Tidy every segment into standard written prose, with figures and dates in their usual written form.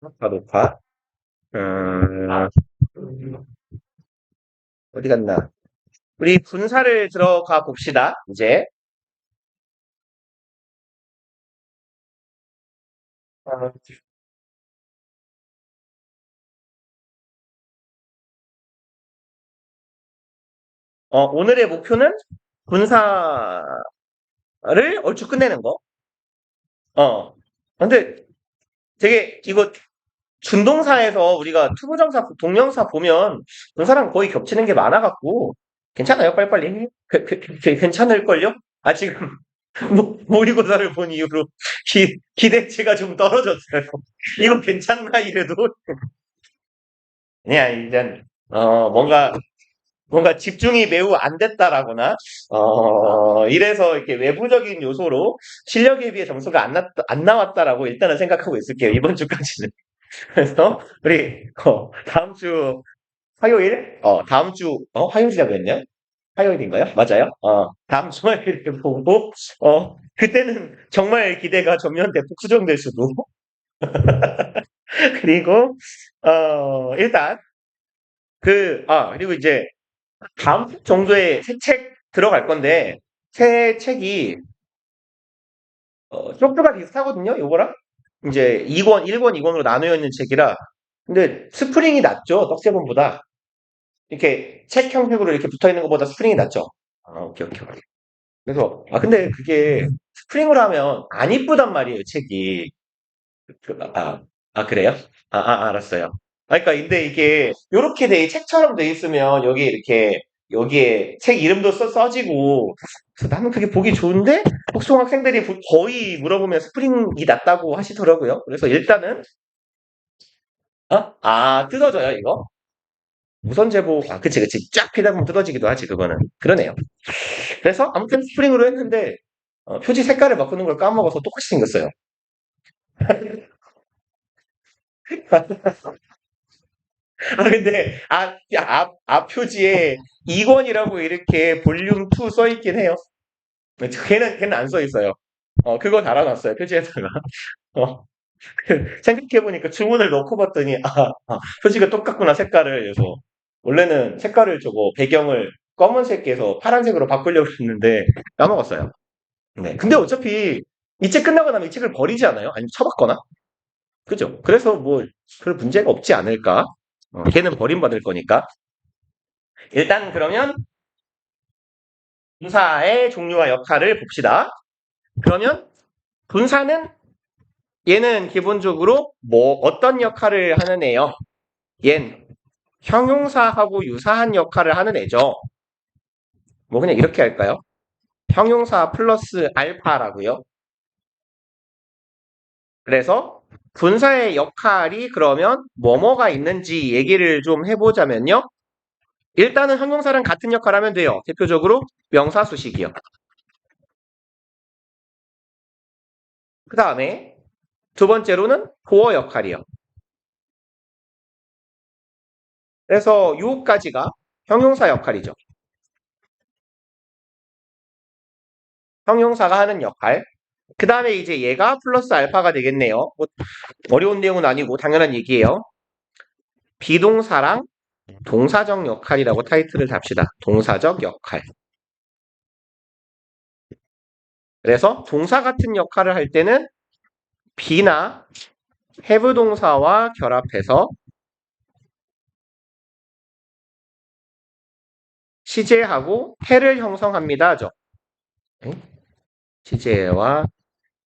녹화. 음, 어디 갔나? 우리 분사를 들어가 봅시다. 이제 어, 오늘의 목표는 분사를 얼추 끝내는 거. 근데 되게 이거 준동사에서 우리가 투부정사, 동명사 보면 분사랑 거의 겹치는 게 많아갖고 괜찮아요? 빨리빨리. 괜찮을걸요? 아, 지금 모의고사를 본 이후로 기대치가 좀 떨어졌어요. 이거 괜찮나 이래도 그냥 일단 뭔가 집중이 매우 안 됐다라거나 이래서 이렇게 외부적인 요소로 실력에 비해 점수가 안 나왔다라고 일단은 생각하고 있을게요. 이번 주까지는. 그래서 우리 다음 주 화요일 다음 주 화요일이라고 했냐? 화요일인가요? 맞아요? 다음 주 화요일에 보고 그때는 정말 기대가 전면대폭 수정될 수도. 그리고 일단 그리고 이제 다음 주 정도에 새 책 들어갈 건데, 새 책이, 쪽수가 비슷하거든요, 요거랑? 이제 2권, 1권, 2권으로 나누어 있는 책이라. 근데 스프링이 낫죠, 떡세븐보다. 이렇게 책 형식으로 이렇게 붙어 있는 것보다 스프링이 낫죠. 오케이, 오케이, 오케이. 그래서, 근데 그게 스프링으로 하면 안 이쁘단 말이에요, 책이. 그, 그래요? 알았어요. 그러니까 근데 이게 요렇게 책처럼 돼 있으면 여기 이렇게 여기에 책 이름도 써지고 그래서 나는 그게 보기 좋은데 복숭 학생들이 거의 물어보면 스프링이 낫다고 하시더라고요. 그래서 일단은 뜯어져요 이거? 무선 제보 그치 그치 쫙 피다 보면 뜯어지기도 하지 그거는 그러네요. 그래서 아무튼 스프링으로 했는데 표지 색깔을 바꾸는 걸 까먹어서 똑같이 생겼어요. 근데, 앞 표지에 2권이라고 이렇게 볼륨 2 써있긴 해요. 걔는 안 써있어요. 그거 달아놨어요, 표지에다가. 어, 생각해보니까 주문을 넣고 봤더니, 표지가 똑같구나, 색깔을. 그래서, 원래는 색깔을 배경을 검은색에서 파란색으로 바꾸려고 했는데, 까먹었어요. 네. 근데 어차피, 이 책 끝나고 나면 이 책을 버리지 않아요? 아니면 처박거나? 그죠? 그래서 뭐, 별 문제가 없지 않을까? 걔는 버림받을 거니까. 일단 그러면 분사의 종류와 역할을 봅시다. 그러면 분사는 얘는 기본적으로 어떤 역할을 하는 애요? 얜 형용사하고 유사한 역할을 하는 애죠. 뭐 그냥 이렇게 할까요? 형용사 플러스 알파라고요. 그래서 분사의 역할이 그러면 뭐뭐가 있는지 얘기를 좀 해보자면요. 일단은 형용사랑 같은 역할 하면 돼요. 대표적으로 명사 수식이요. 그 다음에 두 번째로는 보어 역할이요. 그래서 요까지가 형용사 역할이죠. 형용사가 하는 역할. 그 다음에 이제 얘가 플러스 알파가 되겠네요. 뭐 어려운 내용은 아니고 당연한 얘기예요. 비동사랑 동사적 역할이라고 타이틀을 답시다. 동사적 역할. 그래서 동사 같은 역할을 할 때는 be나 have 동사와 결합해서 시제하고 태를 형성합니다. 하죠. 시제와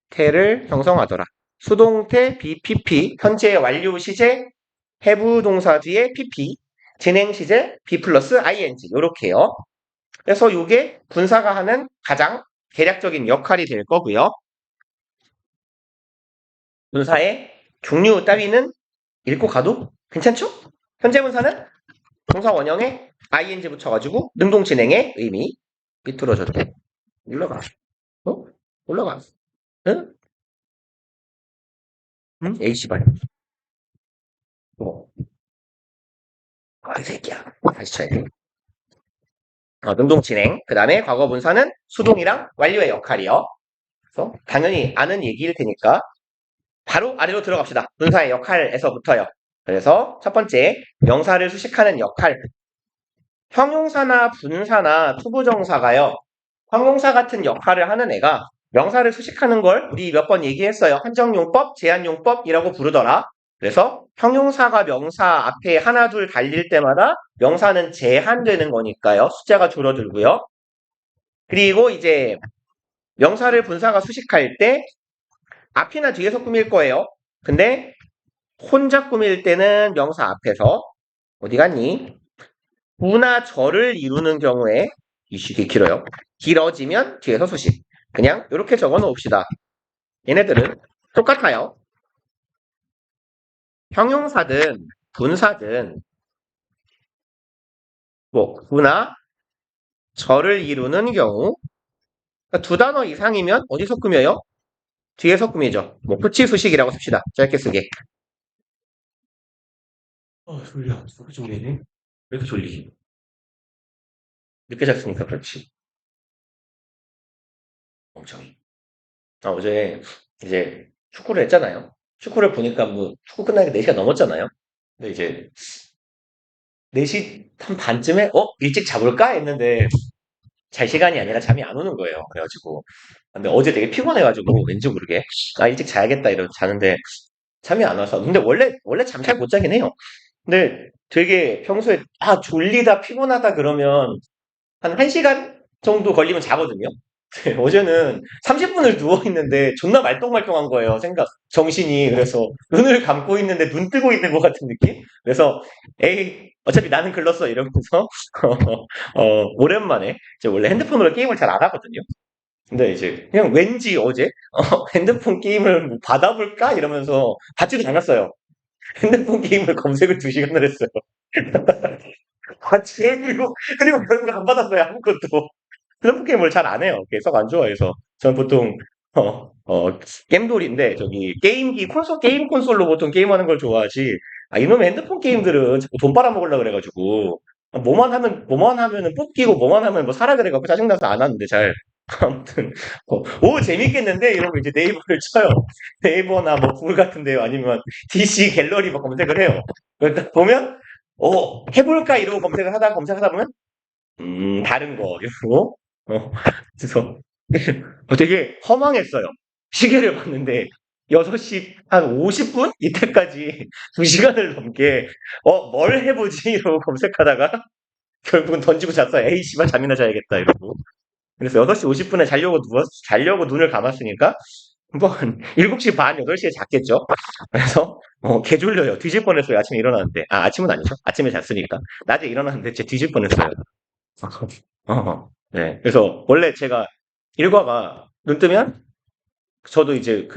태를 형성하더라. 수동태 BPP, 현재 완료 시제, have 동사 뒤에 PP, 진행 시제 B 플러스 ing, 요렇게요. 그래서 이게 분사가 하는 가장 대략적인 역할이 될 거고요. 분사의 종류 따위는 읽고 가도 괜찮죠? 현재 분사는 동사 원형에 ing 붙여가지고 능동 진행의 의미 비틀어져도 돼. 올라가. 올라가. 응? 응? A씨발. 이 새끼야. 다시 쳐야 돼. 능동 진행. 그 다음에 과거 분사는 수동이랑 완료의 역할이요. 그래서 당연히 아는 얘기일 테니까 바로 아래로 들어갑시다. 분사의 역할에서부터요. 그래서 첫 번째, 명사를 수식하는 역할. 형용사나 분사나 투부정사가요. 형용사 같은 역할을 하는 애가 명사를 수식하는 걸 우리 몇 번 얘기했어요. 한정용법, 제한용법이라고 부르더라. 그래서 형용사가 명사 앞에 하나 둘 달릴 때마다 명사는 제한되는 거니까요. 숫자가 줄어들고요. 그리고 이제 명사를 분사가 수식할 때 앞이나 뒤에서 꾸밀 거예요. 근데 혼자 꾸밀 때는 명사 앞에서 어디 갔니? 부나 절을 이루는 경우에 이 식이 길어요. 길어지면 뒤에서 수식. 그냥 이렇게 적어 놓읍시다. 얘네들은 똑같아요. 형용사든 분사든 뭐 부나 절을 이루는 경우 그러니까 두 단어 이상이면 어디서 꾸며요? 뒤에서 꾸미죠. 뭐 부치수식이라고 씁시다. 짧게 쓰게. 졸려. 왜 이렇게 졸리니? 왜 이렇게 졸리지? 늦게 잤으니까 그렇지. 멍청이. 어제 이제 축구를 했잖아요. 축구를 보니까 뭐 축구 끝나니까 4시가 넘었잖아요. 근데 이제 4시 한 반쯤에 일찍 자볼까 했는데 잘 시간이 아니라 잠이 안 오는 거예요. 그래가지고 근데 어제 되게 피곤해가지고 왠지 모르게 일찍 자야겠다 이러고 자는데 잠이 안 와서 근데 원래 잠 잘 못 자긴 해요. 근데 되게 평소에 졸리다 피곤하다 그러면 한 1시간 정도 걸리면 자거든요. 어제는 30분을 누워있는데 존나 말똥말똥한 거예요. 정신이. 그래서 눈을 감고 있는데 눈 뜨고 있는 것 같은 느낌? 그래서, 에이, 어차피 나는 글렀어. 이러면서, 오랜만에, 제가 원래 핸드폰으로 게임을 잘 안 하거든요. 근데 이제, 그냥 왠지 어제, 핸드폰 게임을 뭐 받아볼까? 이러면서 받지도 않았어요. 핸드폰 게임을 검색을 2시간을 했어요. 같이 그리고 결국 안 받았어요. 아무것도. 슬럼프 게임을 잘 안 해요. 계속 안 좋아해서. 저는 보통, 겜돌인데, 저기, 게임 콘솔로 보통 게임하는 걸 좋아하지. 이놈의 핸드폰 게임들은 자꾸 돈 빨아먹으려고 그래가지고, 뭐만 하면은 뽑기고, 뭐만 하면 뭐 사라 그래가지고 짜증나서 안 하는데, 잘. 아무튼, 재밌겠는데? 이러고 이제 네이버를 쳐요. 네이버나 뭐 구글 같은데요. 아니면 DC 갤러리 막 검색을 해요. 그러니까 보면, 해볼까? 이러고 검색하다 보면, 다른 거, 이러고, 그래서 되게 허망했어요. 시계를 봤는데 6시 한 50분? 이때까지 2시간을 넘게 뭘 해보지? 이러고 검색하다가 결국은 던지고 잤어요. 에이 씨발 잠이나 자야겠다 이러고. 그래서 6시 50분에 자려고 눈을 감았으니까 한 7시 반, 8시에 잤겠죠? 그래서 개 졸려요. 뒤질 뻔했어요. 아침에 일어났는데. 아침은 아니죠. 아침에 잤으니까. 낮에 일어났는데 진짜 뒤질 뻔했어요. 네. 그래서 원래 제가 일과가 눈 뜨면 저도 이제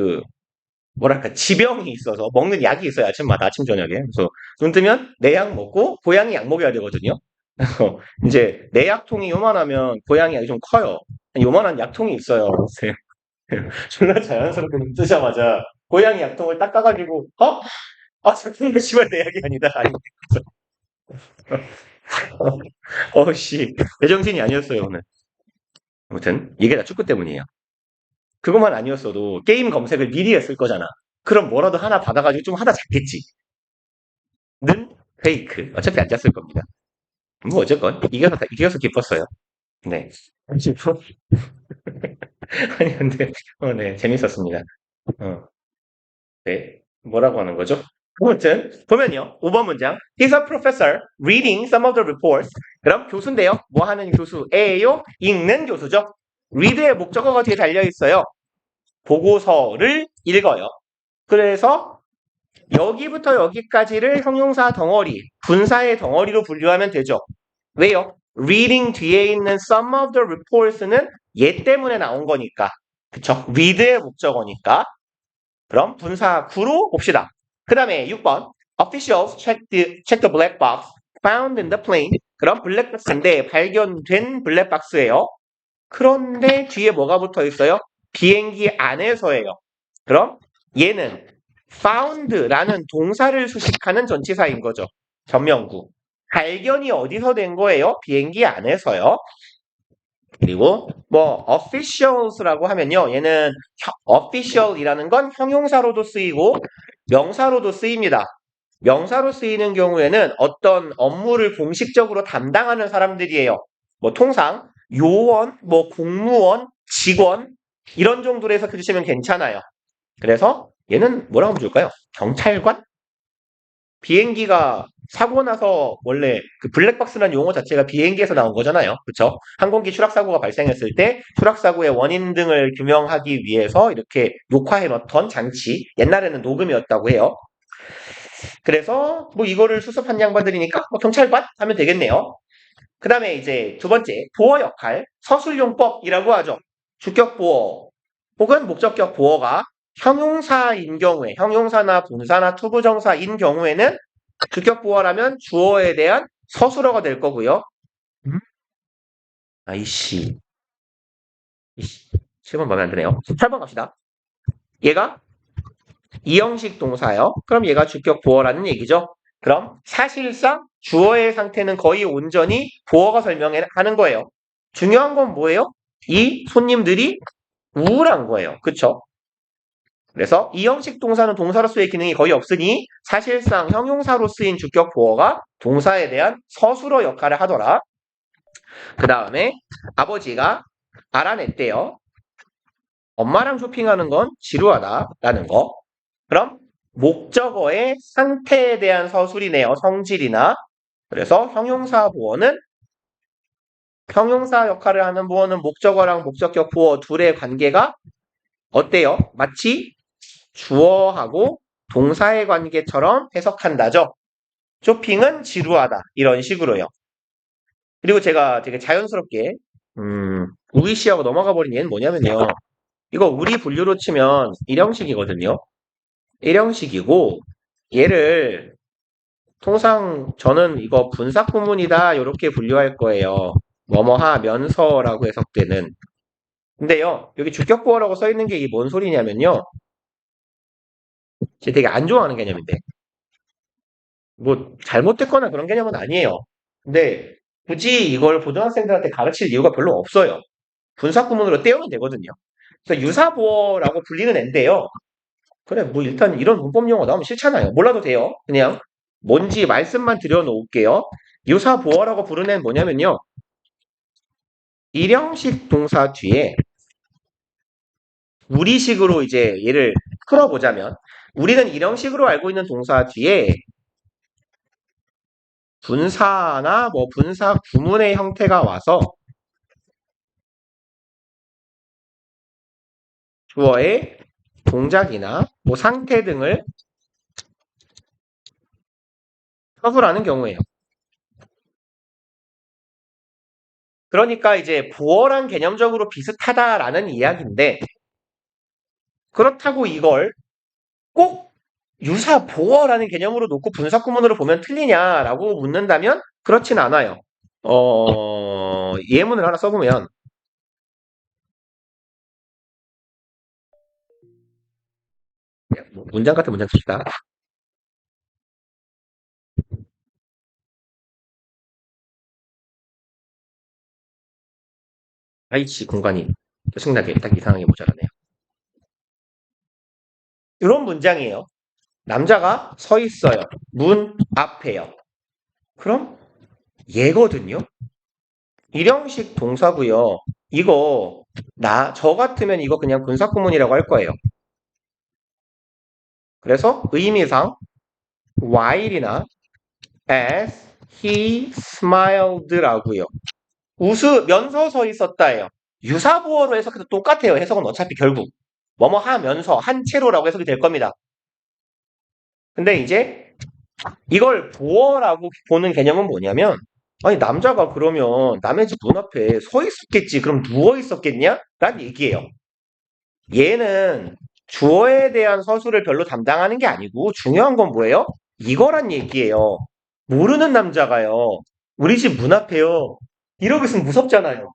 뭐랄까 지병이 있어서 먹는 약이 있어요. 아침마다 아침 저녁에. 그래서 눈 뜨면 내 약 먹고 고양이 약 먹여야 되거든요. 그래서 이제 내 약통이 요만하면 고양이 약이 좀 커요. 요만한 약통이 있어요. 그래서 존나 자연스럽게 눈 뜨자마자 고양이 약통을 딱 까가지고 잠깐만 씨발 내 약이 아니다. 아니 씨 제정신이 아니었어요 오늘. 아무튼 이게 다 축구 때문이에요. 그것만 아니었어도 게임 검색을 미리 했을 거잖아. 그럼 뭐라도 하나 받아가지고 좀 하다 잡겠지. 는 페이크. 어차피 안 잤을 겁니다. 뭐 어쨌건 이겨서 기뻤어요. 네. 아니 근데 네 재밌었습니다. 네 뭐라고 하는 거죠? 아무튼 보면요 5번 문장 He's a professor reading some of the reports. 그럼 교수인데요. 뭐 하는 교수예요? 읽는 교수죠. read의 목적어가 뒤에 달려 있어요. 보고서를 읽어요. 그래서 여기부터 여기까지를 형용사 덩어리, 분사의 덩어리로 분류하면 되죠. 왜요? reading 뒤에 있는 some of the reports는 얘 때문에 나온 거니까. 그쵸? read의 목적어니까. 그럼 분사 구로 봅시다. 그 다음에 6번. Officials check the black box found in the plane. 그럼 블랙박스인데 발견된 블랙박스예요. 그런데 뒤에 뭐가 붙어 있어요? 비행기 안에서예요. 그럼 얘는 found라는 동사를 수식하는 전치사인 거죠. 전명구. 발견이 어디서 된 거예요? 비행기 안에서요. 그리고 뭐 officials라고 하면요. 얘는 official이라는 건 형용사로도 쓰이고 명사로도 쓰입니다. 명사로 쓰이는 경우에는 어떤 업무를 공식적으로 담당하는 사람들이에요. 뭐 통상 요원, 뭐 공무원, 직원 이런 정도로 해서 해주시면 괜찮아요. 그래서 얘는 뭐라고 하면 좋을까요? 경찰관? 비행기가 사고 나서 원래 그 블랙박스라는 용어 자체가 비행기에서 나온 거잖아요. 그렇죠? 항공기 추락 사고가 발생했을 때 추락 사고의 원인 등을 규명하기 위해서 이렇게 녹화해 놓던 장치. 옛날에는 녹음이었다고 해요. 그래서 뭐 이거를 수습한 양반들이니까 뭐 경찰관 하면 되겠네요. 그 다음에 이제 두 번째 보어 역할 서술용법이라고 하죠. 주격 보어 혹은 목적격 보어가 형용사인 경우에 형용사나 분사나 투부정사인 경우에는 주격 보어라면 주어에 대한 서술어가 될 거고요. 아이씨 7번 마음에 안 드네요. 8번 갑시다. 얘가 이형식 동사요. 그럼 얘가 주격 보어라는 얘기죠. 그럼 사실상 주어의 상태는 거의 온전히 보어가 설명하는 거예요. 중요한 건 뭐예요? 이 손님들이 우울한 거예요. 그쵸? 그래서 이 형식 동사는 동사로서의 기능이 거의 없으니 사실상 형용사로 쓰인 주격 보어가 동사에 대한 서술어 역할을 하더라. 그 다음에 아버지가 알아냈대요. 엄마랑 쇼핑하는 건 지루하다라는 거. 그럼 목적어의 상태에 대한 서술이네요. 성질이나. 그래서 형용사 보어는 형용사 역할을 하는 보어는 목적어랑 목적격 보어 둘의 관계가 어때요? 마치 주어하고 동사의 관계처럼 해석한다죠. 쇼핑은 지루하다. 이런 식으로요. 그리고 제가 되게 자연스럽게 우이시하고 넘어가 버린 얘는 뭐냐면요. 이거 우리 분류로 치면 일형식이거든요. 일형식이고 얘를 통상 저는 이거 분사 구문이다 이렇게 분류할 거예요. 뭐뭐 하면서라고 해석되는. 근데요. 여기 주격보어라고 써 있는 게 이게 뭔 소리냐면요. 제가 되게 안 좋아하는 개념인데. 뭐 잘못됐거나 그런 개념은 아니에요. 근데 굳이 이걸 고등학생들한테 가르칠 이유가 별로 없어요. 분사 구문으로 떼우면 되거든요. 그래서 유사보어라고 불리는 앤데요. 그래, 뭐 일단 이런 문법 용어 나오면 싫잖아요. 몰라도 돼요. 그냥 뭔지 말씀만 드려놓을게요. 유사보어라고 부르는 애는 뭐냐면요. 일형식 동사 뒤에 우리식으로 이제 얘를 풀어보자면 우리는 일형식으로 알고 있는 동사 뒤에 분사나 뭐 분사 구문의 형태가 와서 주어의 동작이나 뭐 상태 등을 서술하는 경우예요. 그러니까 이제 보어랑 개념적으로 비슷하다라는 이야기인데 그렇다고 이걸 꼭 유사 보어라는 개념으로 놓고 분사 구문으로 보면 틀리냐라고 묻는다면 그렇진 않아요. 예문을 하나 써보면 문장 같은 문장 씁시다. 아이치 공간이 짜증나게 딱 이상하게 모자라네요. 이런 문장이에요. 남자가 서 있어요. 문 앞에요. 그럼 얘거든요. 일형식 동사고요. 이거 저 같으면 이거 그냥 분사구문이라고 할 거예요. 그래서 의미상 while이나 as he smiled라고요. 웃으면서 서 있었다예요. 유사보어로 해석해도 똑같아요. 해석은 어차피 결국 뭐뭐 하면서 한 채로라고 해석이 될 겁니다. 근데 이제 이걸 보어라고 보는 개념은 뭐냐면 아니 남자가 그러면 남의 집 문 앞에 서 있었겠지. 그럼 누워 있었겠냐? 란 얘기예요. 얘는 주어에 대한 서술을 별로 담당하는 게 아니고 중요한 건 뭐예요? 이거란 얘기예요. 모르는 남자가요. 우리 집 문 앞에요. 이러고 있으면 무섭잖아요.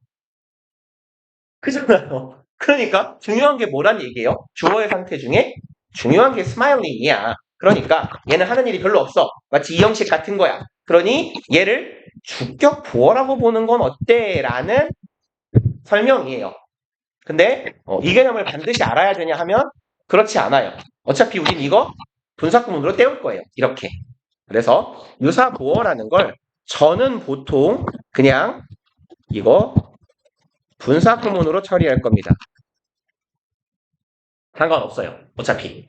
그잖아요. 그러니까 중요한 게 뭐란 얘기예요? 주어의 상태 중에 중요한 게 스마일링이야. 그러니까 얘는 하는 일이 별로 없어. 마치 이 형식 같은 거야. 그러니 얘를 주격 보어라고 보는 건 어때? 라는 설명이에요. 근데 이 개념을 반드시 알아야 되냐 하면 그렇지 않아요. 어차피 우린 이거 분사구문으로 때울 거예요. 이렇게. 그래서 유사보어라는 걸 저는 보통 그냥 이거 분사구문으로 처리할 겁니다. 상관없어요. 어차피.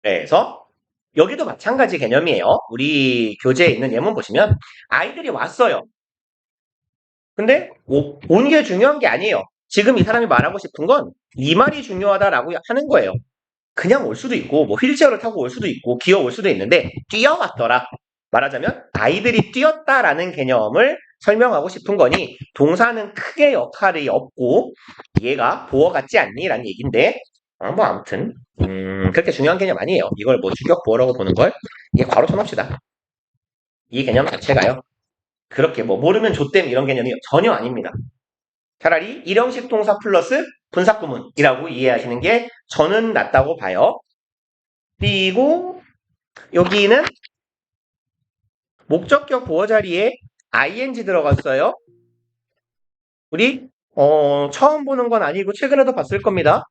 그래서 여기도 마찬가지 개념이에요. 우리 교재에 있는 예문 보시면 아이들이 왔어요. 근데 온 게 중요한 게 아니에요. 지금 이 사람이 말하고 싶은 건 이 말이 중요하다라고 하는 거예요. 그냥 올 수도 있고 뭐 휠체어를 타고 올 수도 있고 기어 올 수도 있는데 뛰어왔더라. 말하자면 아이들이 뛰었다라는 개념을 설명하고 싶은 거니 동사는 크게 역할이 없고 얘가 보어 같지 않니? 라는 얘기인데 뭐 아무튼 그렇게 중요한 개념 아니에요. 이걸 뭐 주격 보어라고 보는 걸 이게 괄호 쳐놓읍시다. 이 개념 자체가요. 그렇게 뭐 모르면 좆댐 이런 개념이 전혀 아닙니다. 차라리 일형식 동사 플러스 분사구문이라고 이해하시는 게 저는 낫다고 봐요. 그리고 여기는 목적격 보어 자리에 ing 들어갔어요. 우리 처음 보는 건 아니고 최근에도 봤을 겁니다.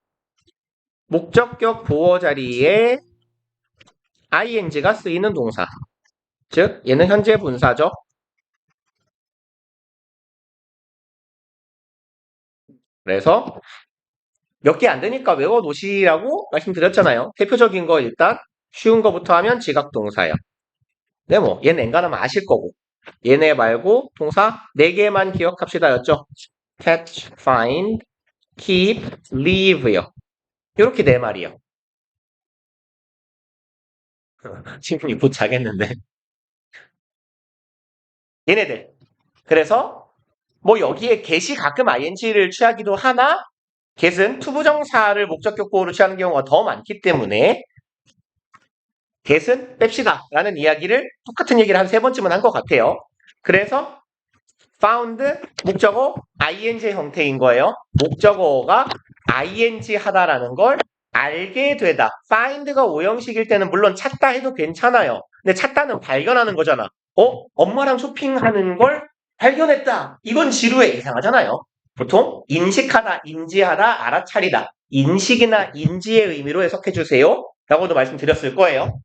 목적격 보어 자리에 ing가 쓰이는 동사. 즉 얘는 현재 분사죠. 그래서 몇 개 안 되니까 외워놓으시라고 말씀드렸잖아요. 대표적인 거 일단 쉬운 거부터 하면 지각동사예요. 네, 뭐 얘는 엔간하면 아실 거고 얘네 말고 동사 4개만 기억합시다 였죠. catch, find, keep, leave요. 이렇게 4마리요. 지금이 곧 자겠는데 얘네들. 그래서 뭐 여기에 get이 가끔 ing를 취하기도 하나 get은 투부정사를 목적격 보호로 취하는 경우가 더 많기 때문에 get은 뺍시다 라는 이야기를 똑같은 얘기를 한 3번쯤은 한 것 같아요. 그래서 found 목적어 ing 형태인 거예요. 목적어가 ing 하다라는 걸 알게 되다. find가 오형식일 때는 물론 찾다 해도 괜찮아요. 근데 찾다는 발견하는 거잖아. 엄마랑 쇼핑하는 걸 발견했다. 이건 지루해. 이상하잖아요. 보통 인식하다, 인지하다, 알아차리다. 인식이나 인지의 의미로 해석해 주세요. 라고도 말씀드렸을 거예요.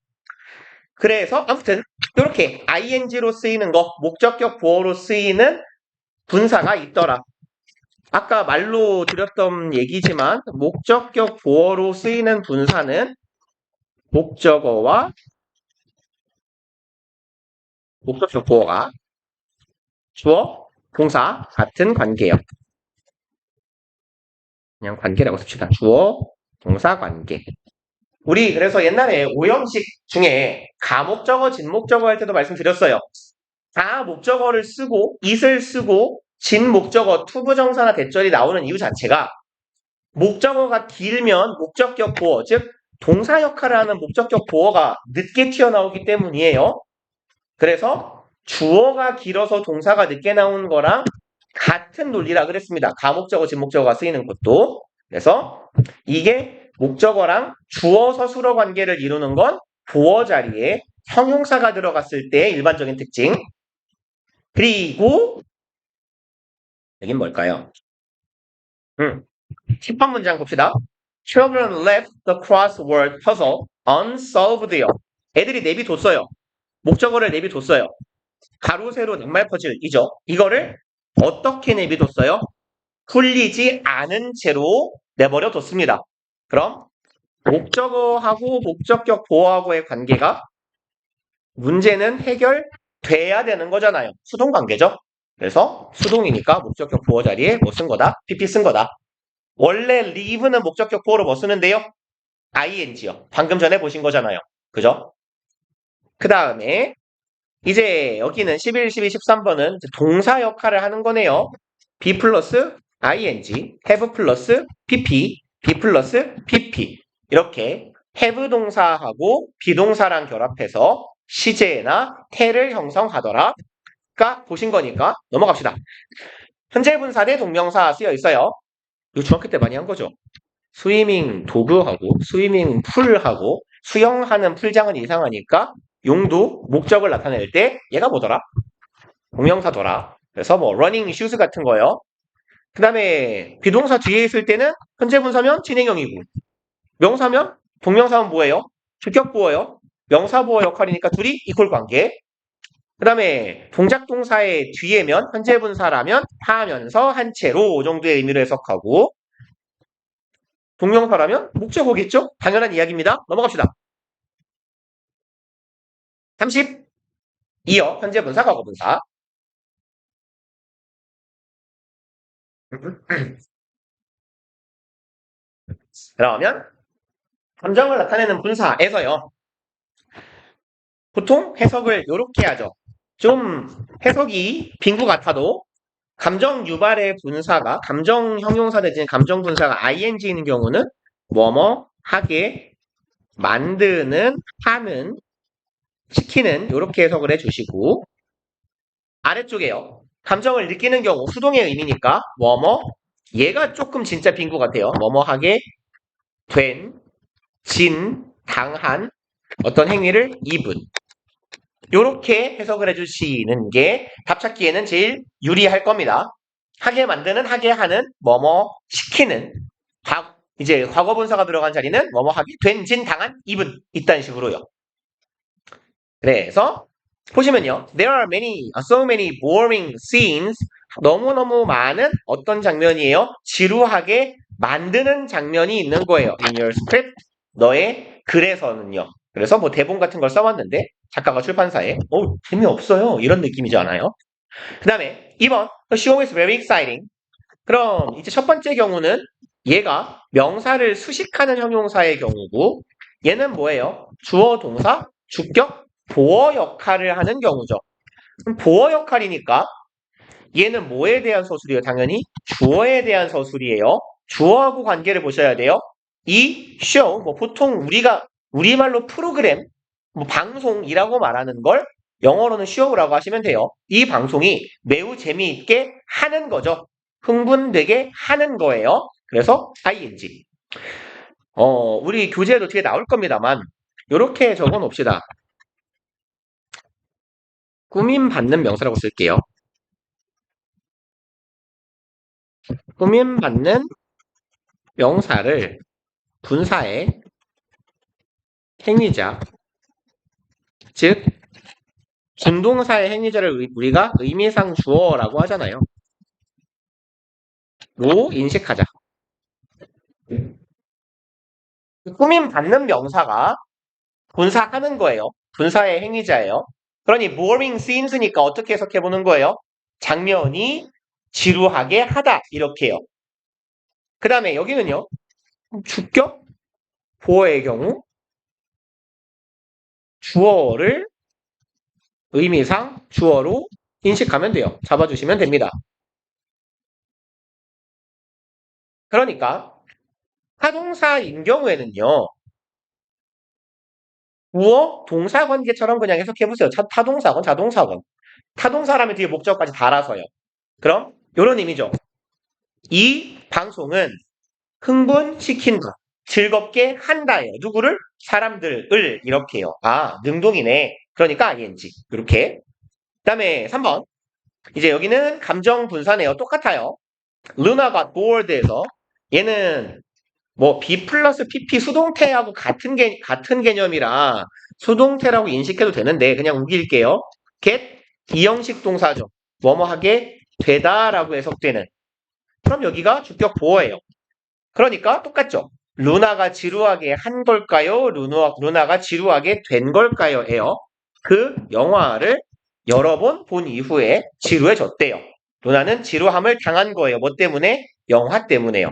그래서 아무튼 이렇게 ing로 쓰이는 거, 목적격 보어로 쓰이는 분사가 있더라. 아까 말로 드렸던 얘기지만 목적격 보어로 쓰이는 분사는 목적어와 목적격 보어가 주어, 동사 같은 관계예요. 그냥 관계라고 씁시다. 주어, 동사 관계. 우리 그래서 옛날에 오형식 중에 가목적어, 진목적어 할 때도 말씀드렸어요. 다 목적어를 쓰고 it을 쓰고 진목적어, 투부정사나 대절이 나오는 이유 자체가 목적어가 길면 목적격 보어, 즉 동사 역할을 하는 목적격 보어가 늦게 튀어나오기 때문이에요. 그래서 주어가 길어서 동사가 늦게 나오는 거랑 같은 논리라 그랬습니다. 가목적어, 진목적어가 쓰이는 것도. 그래서 이게 목적어랑 주어 서술어 관계를 이루는 건 보어 자리에 형용사가 들어갔을 때의 일반적인 특징. 그리고 여긴 뭘까요? 10번 문장 봅시다. Children left the crossword puzzle unsolved요. 애들이 내비뒀어요. 목적어를 내비뒀어요. 가로, 세로, 낱말 퍼즐이죠. 이거를 어떻게 내비뒀어요? 풀리지 않은 채로 내버려 뒀습니다. 그럼 목적어하고 목적격 보어하고의 관계가 문제는 해결돼야 되는 거잖아요. 수동 관계죠. 그래서 수동이니까 목적격 보어 자리에 뭐 쓴 거다? PP 쓴 거다. 원래 leave는 목적격 보어로 뭐 쓰는데요? ing요. 방금 전에 보신 거잖아요. 그죠? 그 다음에 이제 여기는 11, 12, 13번은 동사 역할을 하는 거네요. be 플러스 ing, have 플러스 pp, be 플러스 pp 이렇게 have 동사하고 비동사랑 결합해서 시제나 태를 형성하더라. 가 보신 거니까 넘어갑시다. 현재 분사 대 동명사 쓰여 있어요. 이거 중학교 때 많이 한 거죠. 스위밍 도구하고 스위밍 풀하고 수영하는 풀장은 이상하니까 용도, 목적을 나타낼 때 얘가 뭐더라? 동명사더라. 그래서 뭐 running shoes 같은 거요. 그 다음에 비동사 뒤에 있을 때는 현재 분사면 진행형이고 명사면 동명사면 뭐예요? 주격 보어요. 명사 보어 역할이니까 둘이 이퀄 관계. 그 다음에 동작 동사의 뒤에면 현재 분사라면 하면서 한 채로 정도의 의미로 해석하고 동명사라면 목적어겠죠? 당연한 이야기입니다. 넘어갑시다. 32어 현재 분사 과거 분사. 그러면 감정을 나타내는 분사에서요. 보통 해석을 이렇게 하죠. 좀 해석이 빈구 같아도 감정 유발의 분사가 감정 형용사 대신 감정 분사가 ing인 경우는 뭐뭐 하게 만드는 하는 시키는 이렇게 해석을 해주시고 아래쪽에요. 감정을 느끼는 경우 수동의 의미니까 뭐뭐 얘가 조금 진짜 빈구 같아요. 뭐뭐 하게 된, 진, 당한 어떤 행위를 입은 이렇게 해석을 해주시는 게 답 찾기에는 제일 유리할 겁니다. 하게 만드는, 하게 하는, 뭐뭐 시키는 이제 과거분사가 들어간 자리는 뭐뭐 하게 된, 진, 당한, 입은 이딴 식으로요. 그래서 보시면요. There are so many boring scenes. 너무너무 많은 어떤 장면이에요? 지루하게 만드는 장면이 있는 거예요. In your script. 너의 글에서는요. 그래서 뭐 대본 같은 걸 써왔는데 작가가 출판사에 재미없어요. 이런 느낌이지 않아요? 그 다음에 2번 The show is very exciting. 그럼 이제 첫 번째 경우는 얘가 명사를 수식하는 형용사의 경우고 얘는 뭐예요? 주어, 동사, 주격, 보어 역할을 하는 경우죠. 그럼 보어 역할이니까 얘는 뭐에 대한 서술이에요? 당연히 주어에 대한 서술이에요. 주어하고 관계를 보셔야 돼요. 이 show, 뭐 보통 우리가 우리말로 프로그램, 뭐 방송이라고 말하는 걸 영어로는 show라고 하시면 돼요. 이 방송이 매우 재미있게 하는 거죠. 흥분되게 하는 거예요. 그래서 ing. 우리 교재에도 뒤에 나올 겁니다만 이렇게 적어 놓읍시다. 꾸밈받는 명사라고 쓸게요. 꾸밈받는 명사를 분사의 행위자, 즉 준동사의 행위자를 우리가 의미상 주어라고 하잖아요. 로 인식하자. 꾸밈받는 명사가 분사하는 거예요. 분사의 행위자예요. 그러니 boring scenes니까 어떻게 해석해보는 거예요? 장면이 지루하게 하다 이렇게요. 그 다음에 여기는요. 주격 보어의 경우 주어를 의미상 주어로 인식하면 돼요. 잡아주시면 됩니다. 그러니까 타동사인 경우에는요. 우어 동사 관계처럼 그냥 해석해보세요. 타동사건 자동사건. 타동사라면 뒤에 목적까지 달아서요. 그럼 이런 의미죠. 이 방송은 흥분시킨다. 즐겁게 한다예요. 누구를? 사람들을 이렇게요. 능동이네. 그러니까 ing. 이렇게. 그 다음에 3번. 이제 여기는 감정 분사네요. 똑같아요. Luna got bored에서 얘는 뭐 B 플러스 PP 수동태하고 같은 개념이라 수동태라고 인식해도 되는데 그냥 우길게요. get 이형식 동사죠. 뭐뭐 하게 되다라고 해석되는. 그럼 여기가 주격 보어예요. 그러니까 똑같죠. 루나가 지루하게 한 걸까요? 루나가 지루하게 된 걸까요? 에요. 그 영화를 여러 번 본 이후에 지루해졌대요. 루나는 지루함을 당한 거예요. 뭐 때문에? 영화 때문에요.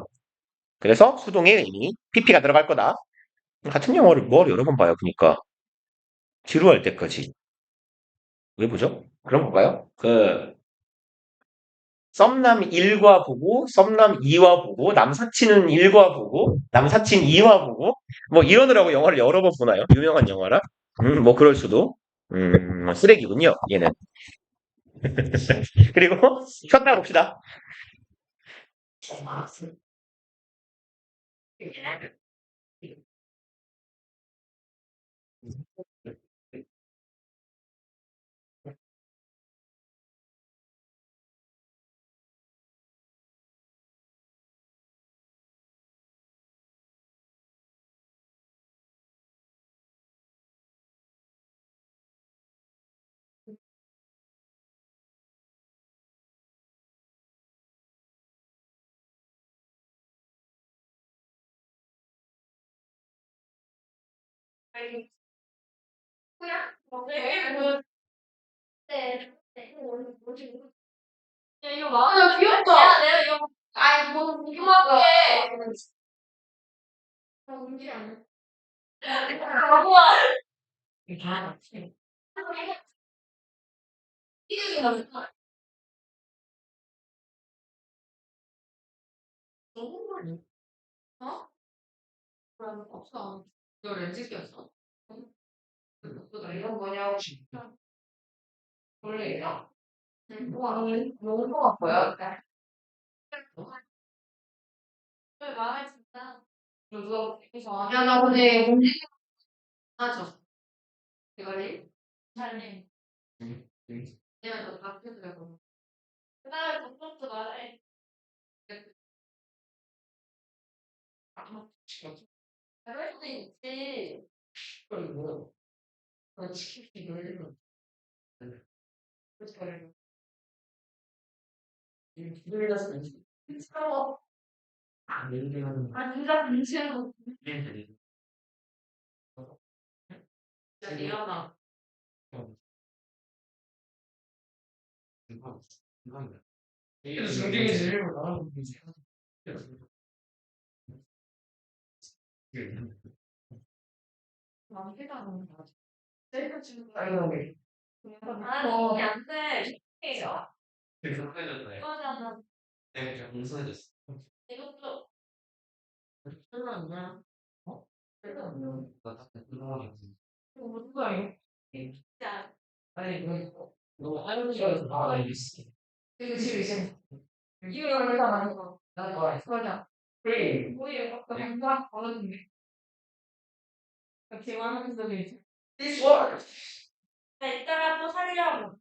그래서 수동의 의미, PP가 들어갈 거다. 같은 영화를 뭘 여러 번 봐요. 그러니까 지루할 때까지. 왜 보죠? 그런 건가요? 썸남 1과 보고, 썸남 2와 보고, 남사친은 1과 보고, 남사친 2와 보고, 뭐 이러느라고 영화를 여러 번 보나요? 유명한 영화라? 뭐 그럴 수도. 쓰레기군요, 얘는. 그리고 쉬었다 봅시다. 야, 이거 봐. 야, 귀엽다. 야, 내가 이거, 아이, 뭐, 궁금하게. 나 움직이 안 해. 바보야. 이게 다 같이. 이게 나 너무 많이. 어? 그럼 없어. 너 렌즈 꼈어? 응? 너 이런 거냐고. 원래 이거? 응. 와, 너무 좋아 보여. 왜 말해, 진짜. 누가 여기서. 야, 나 근데 움직이 하죠. 이거를? 잘해. 응. 내가 너 밖에서 해보. 그다음에 덕분도 말해. 아, 그럴 수도 있지. 그리고, 치킨을, 그렇게, 기다렸으면 싫어. 아, 진짜 괜찮아. 진짜 일어나. 이게 중딩이지. 난 해당하는 거 같아. 셀프 치는 거 아니, 안 돼. 해요. 이거잖아. 이것도 별로 안 나. 어? 별로 안 나. 이거 무슨 거예요? 진짜. 아니, 너 할머니가 나와 있어. 이거 집에 있어. 이거 얼마 안 거. 나도 맞아. 그래. 뭐예요? 아까 방금 걸었는데. 대화하면서 이제. This works. 나 이따가 또 살려고.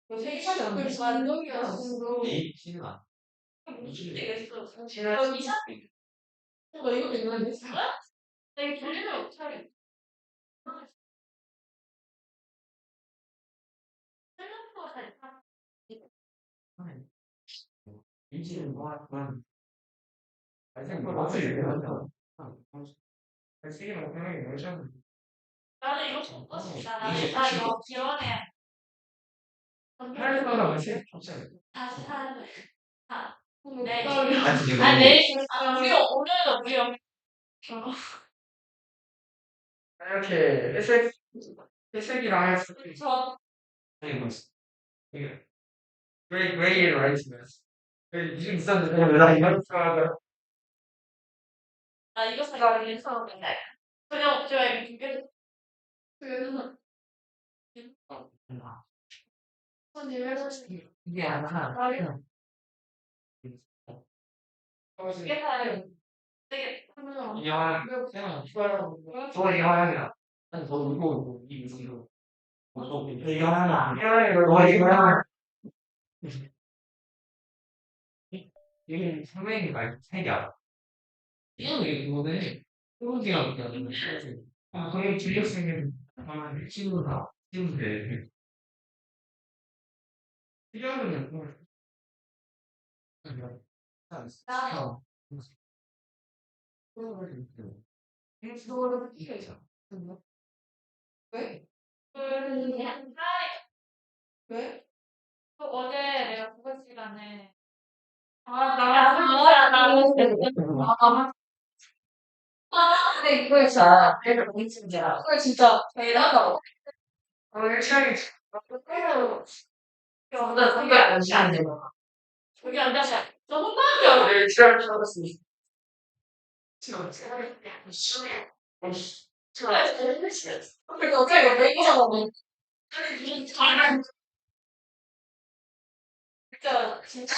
너 생각이 안 나. 완전이었어. 이 신나. 무슨 되겠어. 지난 이사. 나 이거 있는데. 내가 조리를 못 차려. 생각보다 잘 타. 이지는 뭐 할까? 나는 이거 먹고 싶다. 나 이거 지원해. 다시 사야 돼. 아, 네. 아, 내일, 오늘도 무료. 이렇게 회색이랑 해서 저 이게 gray rightness. 이름 있었는데 나 이거 생각하다. 나 이거 생각했었는데 그냥 없지만 이거 두 개. 그래서 이게 안 하나. 이게 사요. 되게 야, 그냥 좋아요. 이거야. 아니 더 이거 이거 이거 하나. 이거 이게 상당히 많이 생겨. 이게 이거는 소고기랑 그냥 거의 진력생은 아마 친구다 친구들 필요하면 뭐 나도 인스도어를 피해서 왜? 왜? 또 어제 내가 국어 시간에 근데 이거 진짜 내가 너무 진짜 그거 진짜 대단하다. 오늘 시간이 나 그게 안 돼. 그게 안 돼. 너 혼나죠? 네, 지랄 잡았습니다. 그러니까 어떻게 이거 메이크업 하고 진짜 진짜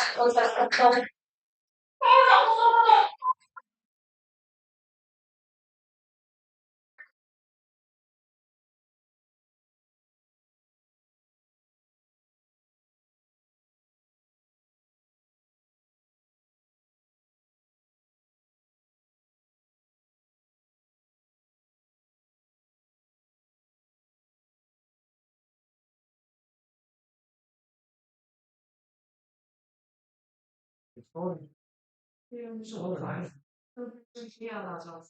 신기하다.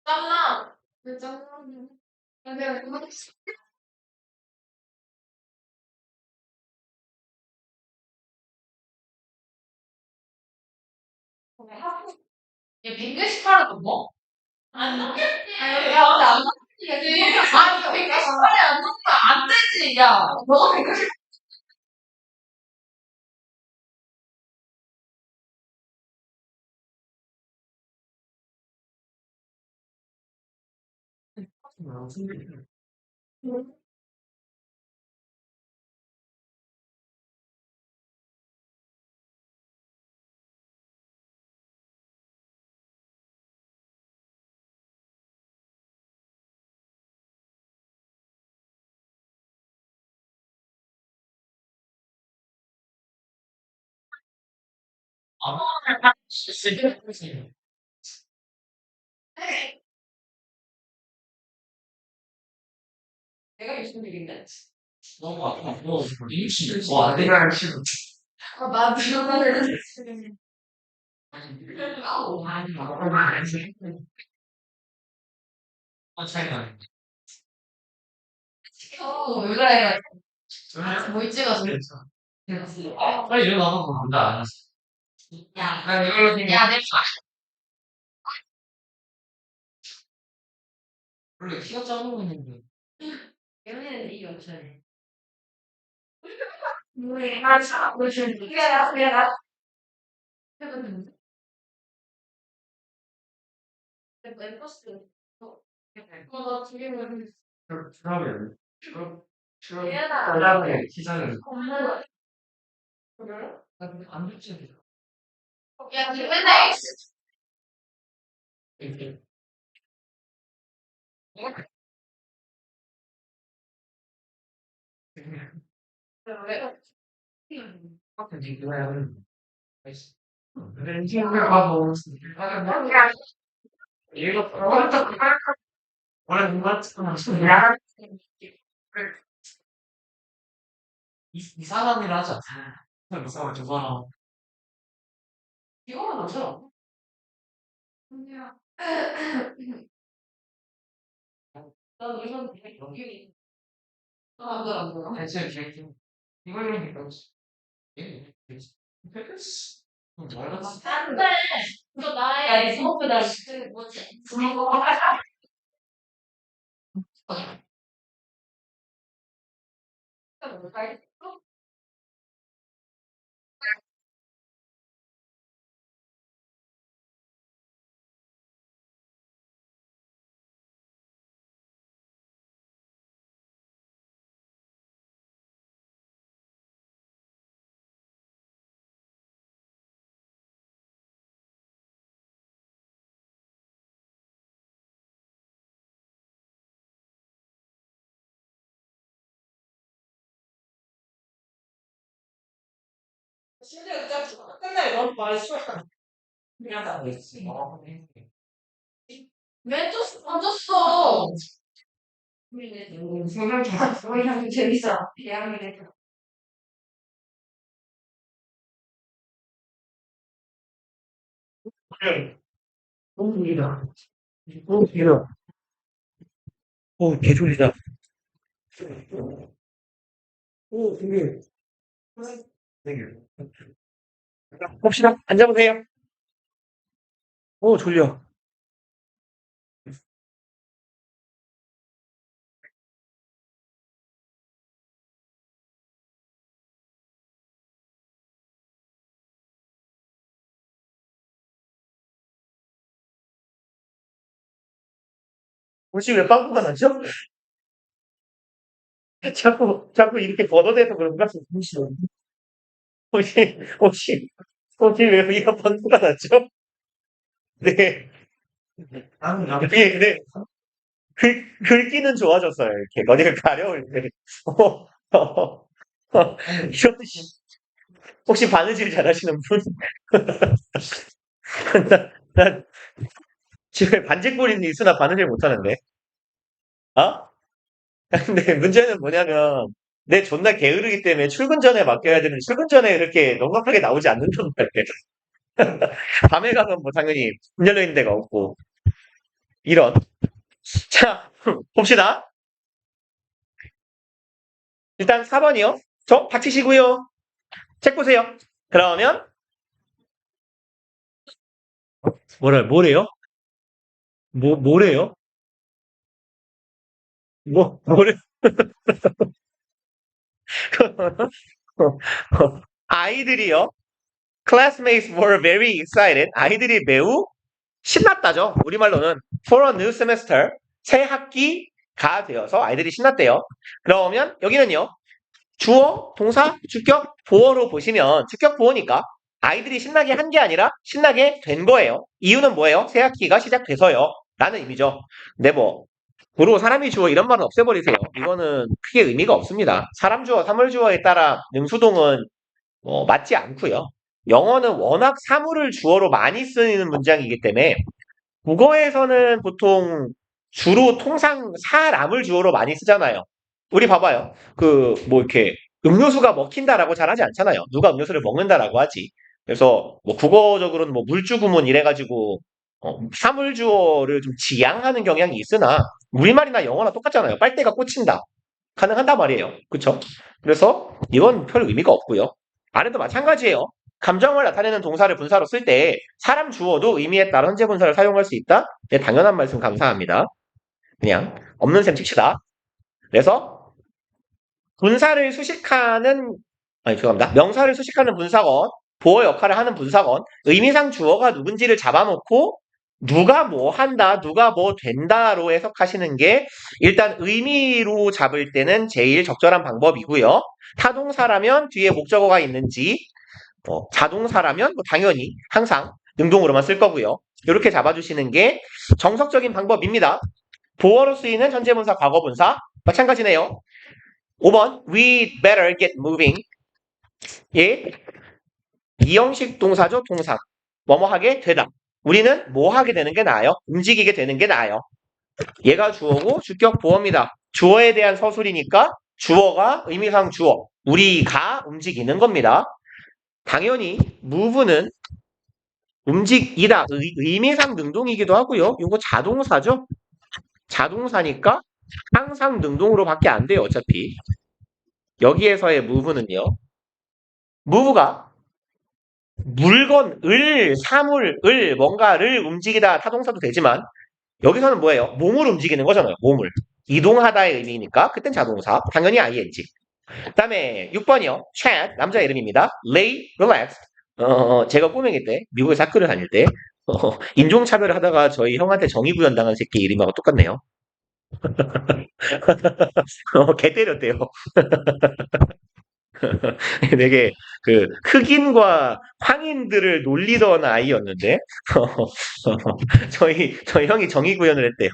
짱나. 왜 짱나? 내가 그만. 얘 168은 넘어? 안 넘겠지. 아니, 야, 근데 안 넘겠지. 아니, 168이 안 넘으면 안 되지. 야, 너가 168. 아, 내가 무슨 일인데? 너무 아파. 너, 내가 싫어. 아, 나 들어가는 아우, 아니, 왜 그래? 뭘 찍어서. 빨리 일어나서 본다. 야, 나 이걸로 야, 내 원래 키가 작은 거는 얘는 이 연차네. 아, 무슨 그래라. 해봤는데 엠버스. 나 지금은 트러블. 얘나 트러블 기사는 없는 그래? 나안 좋지. 야, 그 맨날 이렇게. 그래. 아, 근데 그거는 렌즈를 하고 이거 원래 누가 찍거나 이상한 일 하지 않잖아. 이상한 저 사람. 이거는 맞아. 그냥 난 이건 되게 여기 사람들하고 대체 계획 이거는 이거지. 예, 그렇지. 말랐어. 안 돼. 이거 나야 이 생각보다 그 뭐지? 실제 진짜 끝날 너무 많이 쉬었다. 미안하다 그랬지. 왜 던졌어? 생각 계속 재밌어. 대학이 됐어. 너무 길다. 너무 길어. 개소리다. 되게. 되게. 봅시다. 앉아보세요. 졸려. 혹시 왜 빵꾸가 나죠? 자꾸 이렇게 걷어대서 그런가? 혹시, 혹시 왜 이가 빵꾸가 났죠? 네. 나는 나 예, 네. 글귀는 좋아졌어요. 이렇게 어디를 가려울 때. 어, 어, 이런 혹시 바느질 잘하시는 분? 난 집에 반직불인 있으나 바느질 못하는데. 아? 근데 문제는 뭐냐면 내 존나 게으르기 때문에 출근 전에 맡겨야 되는 출근 전에 그렇게 넉넉하게 나오지 않는단 말이에요. 밤에 가면 뭐 당연히 문 열려 있는 데가 없고 이런. 자, 봅시다. 일단 4번이요. 저 닥치시고요. 책 보세요. 그러면 뭐래요? 뭐래요? 뭐래? 아이들이요. Classmates were very excited. 아이들이 매우 신났다죠. 우리말로는 for a new semester. 새 학기가 되어서 아이들이 신났대요. 그러면 여기는요. 주어, 동사, 주격, 보어로 보시면 주격 보어니까 아이들이 신나게 한 게 아니라 신나게 된 거예요. 이유는 뭐예요? 새 학기가 시작돼서요. 라는 의미죠. 근데 뭐 도로 사람이 주어 이런 말은 없애버리세요. 이거는 크게 의미가 없습니다. 사람 주어, 사물 주어에 따라 능수동은 맞지 않고요. 영어는 워낙 사물을 주어로 많이 쓰이는 문장이기 때문에 국어에서는 보통 주로 통상 사람을 주어로 많이 쓰잖아요. 우리 봐봐요. 뭐 이렇게 음료수가 먹힌다라고 잘 하지 않잖아요. 누가 음료수를 먹는다라고 하지. 그래서 뭐 국어적으로는 뭐 물주구문 이래가지고 사물 주어를 좀 지양하는 경향이 있으나 우리말이나 영어나 똑같잖아요. 빨대가 꽂힌다. 가능한단 말이에요. 그쵸? 그래서 이건 별 의미가 없고요. 아래도 마찬가지예요. 감정을 나타내는 동사를 분사로 쓸 때 사람 주어도 의미에 따라 현재 분사를 사용할 수 있다? 네, 당연한 말씀 감사합니다. 그냥 없는 셈 칩시다. 그래서 분사를 수식하는 죄송합니다. 명사를 수식하는 분사건 보어 역할을 하는 분사건 의미상 주어가 누군지를 잡아놓고 누가 뭐 한다, 누가 뭐 된다로 해석하시는 게 일단 의미로 잡을 때는 제일 적절한 방법이고요. 타동사라면 뒤에 목적어가 있는지 자동사라면 뭐 당연히 항상 능동으로만 쓸 거고요. 이렇게 잡아주시는 게 정석적인 방법입니다. 보어로 쓰이는 현재분사, 과거분사 마찬가지네요. 5번 We better get moving. 예, 이형식 동사죠. 동사. 뭐뭐 하게 되다. 우리는 뭐 하게 되는 게 나아요? 움직이게 되는 게 나아요. 얘가 주어고 주격 보어입니다. 주어에 대한 서술이니까 주어가 의미상 주어. 우리가 움직이는 겁니다. 당연히 move는 움직이다. 의미상 능동이기도 하고요. 이거 자동사죠. 자동사니까 항상 능동으로밖에 안 돼요. 어차피. 여기에서의 move는요. move가 물건을, 사물을, 뭔가를 움직이다 타동사도 되지만 여기서는 뭐예요? 몸을 움직이는 거잖아요. 몸을. 이동하다의 의미니까 그땐 자동사. 당연히 ing. 그 다음에 6번이요. Chad, 남자 이름입니다. Lay, relaxed. 제가 꼬맹이 때, 미국에서 학교를 다닐 때, 인종차별을 하다가 저희 형한테 정의 구현당한 새끼 이름하고 똑같네요. 개 때렸대요. 되게 흑인과 황인들을 놀리던 아이였는데, 저희 형이 정의 구현을 했대요.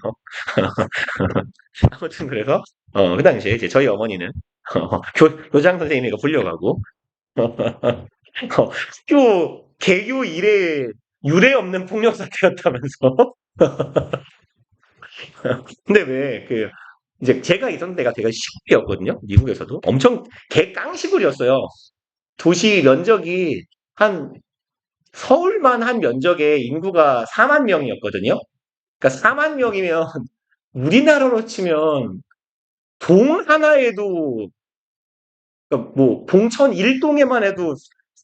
아무튼 그래서, 그 당시에 이제 저희 어머니는, 교장 선생님이가 불려가고, 개교 이래 유례 없는 폭력 사태였다면서. 근데 왜, 이제 제가 있던 데가 되게 시골이었거든요. 미국에서도. 엄청 개 깡시골이었어요. 도시 면적이 한, 서울만 한 면적의 인구가 4만 명이었거든요. 그러니까 4만 명이면 우리나라로 치면 동 하나에도 그러니까 뭐 봉천 1동에만 해도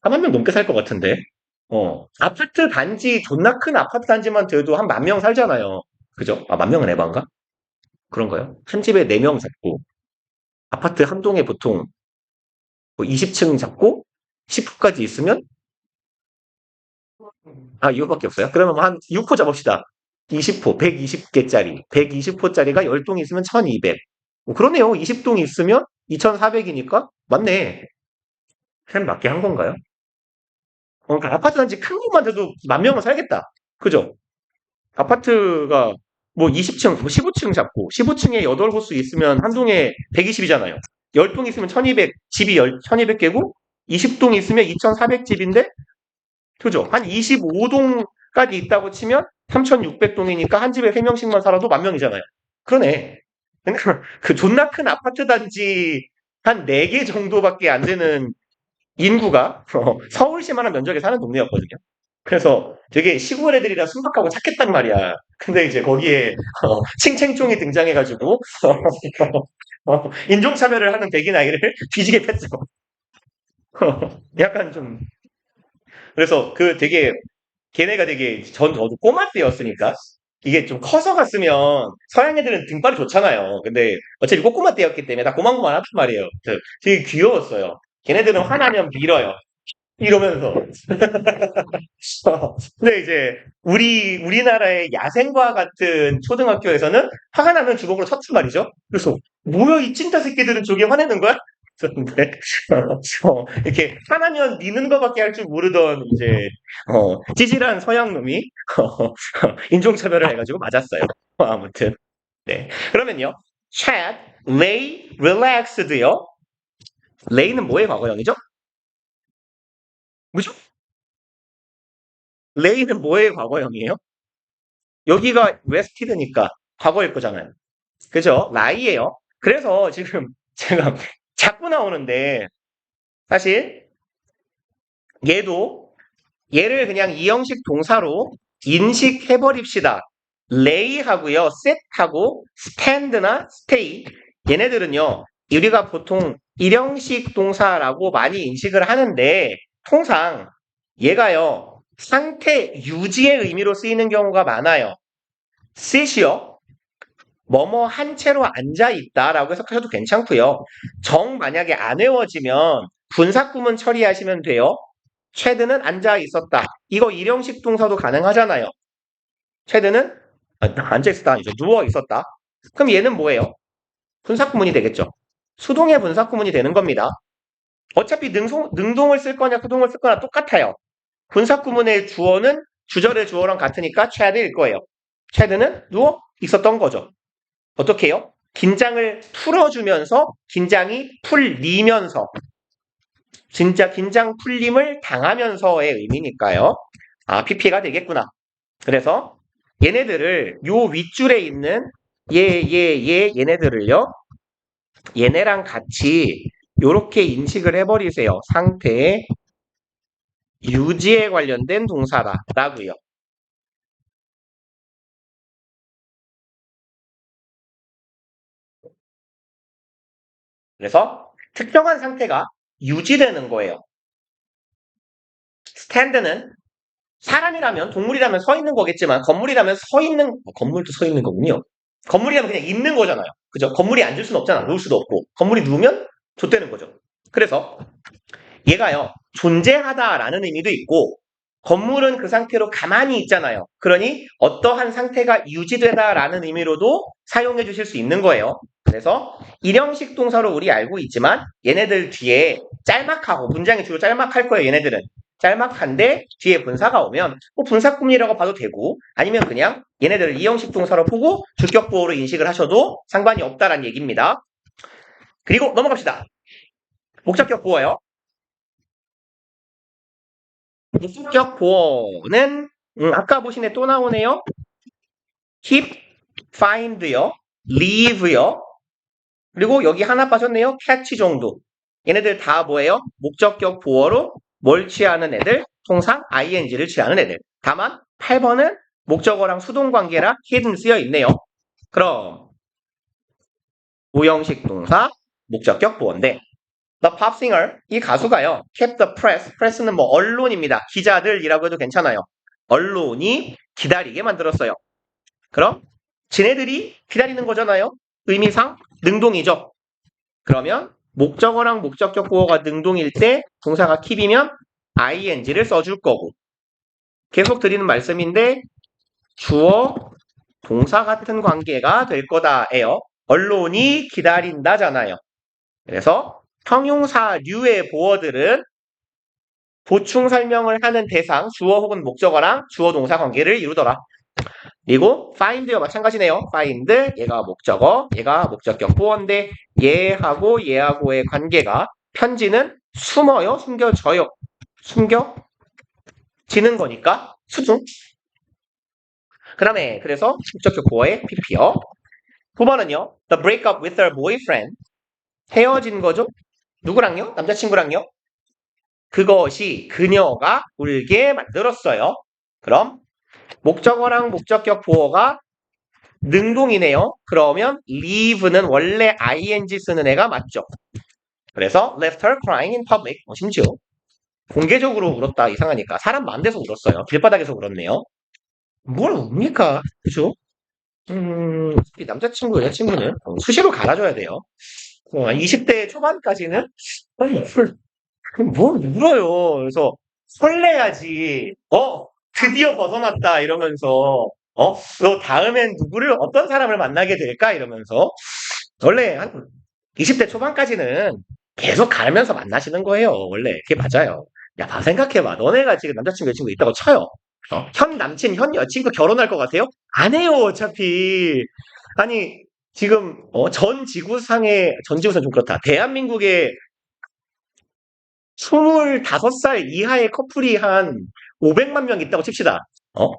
4만 명 넘게 살 것 같은데. 아파트 단지 존나 큰 아파트 단지만 돼도 한 10,000명 살잖아요. 그죠? 아, 10,000은 에반가? 그런가요? 한 집에 4명 잡고 아파트 한 동에 보통 뭐 20층 잡고 10호까지 있으면 이거밖에 없어요. 그러면 한 6호 잡읍시다. 20호, 120개짜리. 120호짜리가 10동 있으면 1200. 그러네요. 20동 있으면 2400이니까 맞네. 쌤 맞게 한 건가요? 그러니까 아파트 단지 큰 곳만 돼도 10,000명은 살겠다. 그죠? 아파트가 뭐 20층, 뭐 15층 잡고 15층에 8호수 있으면 한 동에 120이잖아요. 10동 있으면 1200, 집이 1200개고 20동 있으면 2400집인데 그죠? 한 25동까지 있다고 치면 3600동이니까 한 집에 3명씩만 살아도 10,000명이잖아요. 그러네. 그러니까 그 존나 큰 아파트 단지 한 4개 정도밖에 안 되는 인구가 서울시만한 면적에 사는 동네였거든요. 그래서 되게 시골 애들이라 순박하고 착했단 말이야. 근데 이제 거기에 칭챙총이 등장해가지고 인종차별을 하는 백인 아이를 뒤지게 팼죠. 약간 좀 그래서 그 되게 걔네가 되게 저도 꼬마 때였으니까 이게 좀 커서 갔으면 서양 애들은 등발이 좋잖아요. 근데 어차피 꼬꼬마 때였기 때문에 다 고만고만하단 말이에요. 그래서 되게 귀여웠어요. 걔네들은 화나면 밀어요. 이러면서. 근데 이제 우리나라의 야생과 같은 초등학교에서는 화가 나면 주먹으로 쳤단 말이죠. 그래서 뭐야 이 찐따 새끼들은 저게 화내는 거야? 그런데 이렇게 화나면 미는 거밖에 할 줄 모르던 이제 찌질한 서양 놈이 인종차별을 해가지고 맞았어요. 아무튼 네 그러면요. Chad lay relaxed요. lay는 뭐의 과거형이죠? 뭐죠? lay는 뭐의 과거형이에요? 여기가 웨스티드니까 과거일 거잖아요. 그죠? 라이예요. 그래서 지금 제가 자꾸 나오는데 사실 얘를 그냥 이형식 동사로 인식해버립시다. lay하고요, set하고 stand나 stay 얘네들은요. 우리가 보통 일형식 동사라고 많이 인식을 하는데 통상 얘가요. 상태 유지의 의미로 쓰이는 경우가 많아요. sit이요. 뭐뭐 한 채로 앉아 있다라고 해석하셔도 괜찮고요. 정 만약에 안 외워지면 분사구문 처리하시면 돼요. 최드는 앉아 있었다. 이거 일형식 동사도 가능하잖아요. 최드는 앉아 있었다 아니죠. 누워 있었다. 그럼 얘는 뭐예요? 분사구문이 되겠죠. 수동의 분사구문이 되는 겁니다. 어차피 능동을 쓸 거냐 수동을 쓸 거냐 똑같아요. 분사구문의 주어는 주절의 주어랑 같으니까 최드일 거예요. 최드는 누워 있었던 거죠. 어떻게 해요? 긴장을 풀어주면서 긴장이 풀리면서 진짜 긴장 풀림을 당하면서의 의미니까요. 아, PP가 되겠구나. 그래서 얘네들을 요 윗줄에 있는 얘네들을요. 얘네랑 같이 요렇게 인식을 해버리세요. 상태의 유지에 관련된 동사다라고요. 그래서 특정한 상태가 유지되는 거예요. 스탠드는 사람이라면 동물이라면 서 있는 거겠지만 건물이라면 건물도 서 있는 거군요. 건물이라면 그냥 있는 거잖아요. 그죠? 건물이 앉을 수는 없잖아. 누울 수도 없고 건물이 누우면 좆되는 거죠. 그래서 얘가요 존재하다라는 의미도 있고 건물은 그 상태로 가만히 있잖아요. 그러니 어떠한 상태가 유지되다라는 의미로도 사용해 주실 수 있는 거예요. 그래서 일형식 동사로 우리 알고 있지만 얘네들 뒤에 짤막하고 문장이 주로 짤막할 거예요. 얘네들은 짤막한데 뒤에 분사가 오면 뭐 분사구문이라고 봐도 되고 아니면 그냥 얘네들을 이형식 동사로 보고 주격보호로 인식을 하셔도 상관이 없다라는 얘기입니다. 그리고 넘어갑시다. 목적격 보어요. 목적격 보어는 아까 보신 애 또 나오네요. keep, find요. leave요. 그리고 여기 하나 빠졌네요. catch 정도. 얘네들 다 뭐예요? 목적격 보어로 뭘 취하는 애들? 통상 ing를 취하는 애들. 다만 8번은 목적어랑 수동 관계라 hidden 쓰여 있네요. 그럼 오형식 동사 목적격 보어인데 The pop singer 이 가수가요. kept the press는 뭐 언론입니다. 기자들이라고 해도 괜찮아요. 언론이 기다리게 만들었어요. 그럼 지네들이 기다리는 거잖아요. 의미상 능동이죠. 그러면 목적어랑 목적격 보어가 능동일 때 동사가 keep이면 ing를 써줄 거고 계속 드리는 말씀인데 주어 동사 같은 관계가 될 거다예요. 언론이 기다린다잖아요. 그래서 형용사류의 보어들은 보충 설명을 하는 대상 주어 혹은 목적어랑 주어 동사 관계를 이루더라. 그리고 find와 마찬가지네요. find 얘가 목적어, 얘가 목적격 보어인데 얘하고의 관계가 편지는 숨어요, 숨겨져요. 숨겨지는 거니까 수중. 그다음에 그래서 목적격 보어의 pp요. 9번은요. The breakup with her boyfriend. 헤어진 거죠? 누구랑요? 남자친구랑요? 그것이 그녀가 울게 만들었어요. 그럼 목적어랑 목적격 보어가 능동이네요. 그러면 leave는 원래 ing 쓰는 애가 맞죠. 그래서 left her crying in public. 심지어 공개적으로 울었다 이상하니까 사람 많은 데서 울었어요. 길바닥에서 울었네요. 뭘 웁니까? 그죠? 남자친구, 여자친구는 수시로 갈아줘야 돼요. 20대 초반까지는 아니 뭘 울어요. 그래서 설레야지. 드디어 벗어났다 이러면서 너 다음엔 누구를 어떤 사람을 만나게 될까 이러면서 원래 한 20대 초반까지는 계속 가면서 만나시는 거예요. 원래 그게 맞아요. 야, 생각해봐. 너네가 지금 남자친구, 여자친구 있다고 쳐요. 현 남친, 현 여친구 결혼할 것 같아요? 안 해요, 어차피. 아니, 지금, 전 지구상 좀 그렇다. 대한민국에 25살 이하의 커플이 한 500만 명 있다고 칩시다. 어?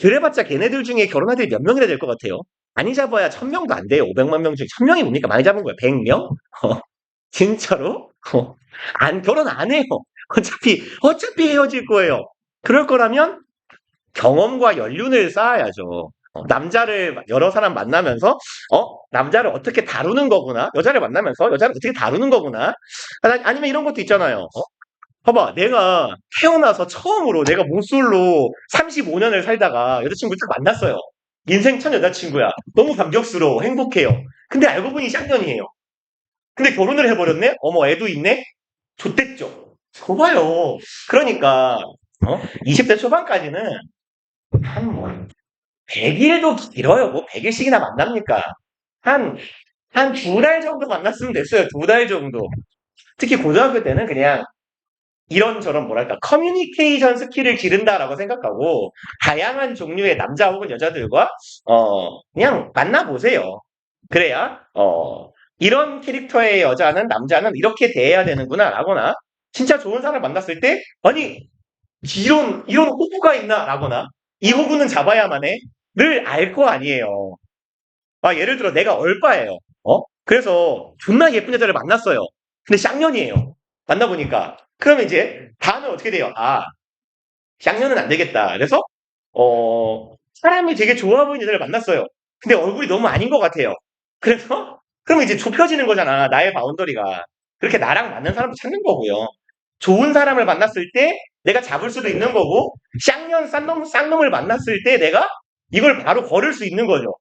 그래봤자 걔네들 중에 결혼할 때 몇 명이나 될 것 같아요? 많이 잡아야 1000명도 안 돼요. 500만 명 중에 1000명이 뭡니까? 많이 잡은 거야. 100명? 진짜로? 결혼 안 해요. 어차피 헤어질 거예요. 그럴 거라면 경험과 연륜을 쌓아야죠. 남자를 여러 사람 만나면서, 남자를 어떻게 다루는 거구나. 여자를 만나면서 여자를 어떻게 다루는 거구나. 아니면 이런 것도 있잖아요. 봐봐, 내가 태어나서 처음으로 내가 모쏠로 35년을 살다가 여자친구를 딱 만났어요. 인생 첫 여자친구야. 너무 감격스러워. 행복해요. 근데 알고 보니 쌍년이에요. 근데 결혼을 해버렸네? 어머, 애도 있네? 좋댔죠. 좋아요. 그러니까, 20대 초반까지는 한 뭐, 100일도 길어요. 뭐, 100일씩이나 만납니까? 한, 한 2달 정도 만났으면 됐어요. 2달 정도. 특히 고등학교 때는 그냥 이런저런 뭐랄까 커뮤니케이션 스킬을 기른다라고 생각하고 다양한 종류의 남자 혹은 여자들과 그냥 만나보세요. 그래야 이런 캐릭터의 여자는 남자는 이렇게 대해야 되는구나 라거나 진짜 좋은 사람을 만났을 때 아니 이런 호구가 있나 라거나 이 호구는 잡아야만 해를 알 거 아니에요. 예를 들어 내가 얼빠예요. 그래서 존나 예쁜 여자를 만났어요. 근데 쌍년이에요. 만나보니까. 그러면 이제 다음에 어떻게 돼요? 쌍년은 안 되겠다. 그래서 사람이 되게 좋아 보이는 여자를 만났어요. 근데 얼굴이 너무 아닌 것 같아요. 그래서 그러면 이제 좁혀지는 거잖아. 나의 바운더리가. 그렇게 나랑 맞는 사람도 찾는 거고요. 좋은 사람을 만났을 때 내가 잡을 수도 있는 거고 쌍년 쌍놈을 만났을 때 내가 이걸 바로 걸을 수 있는 거죠.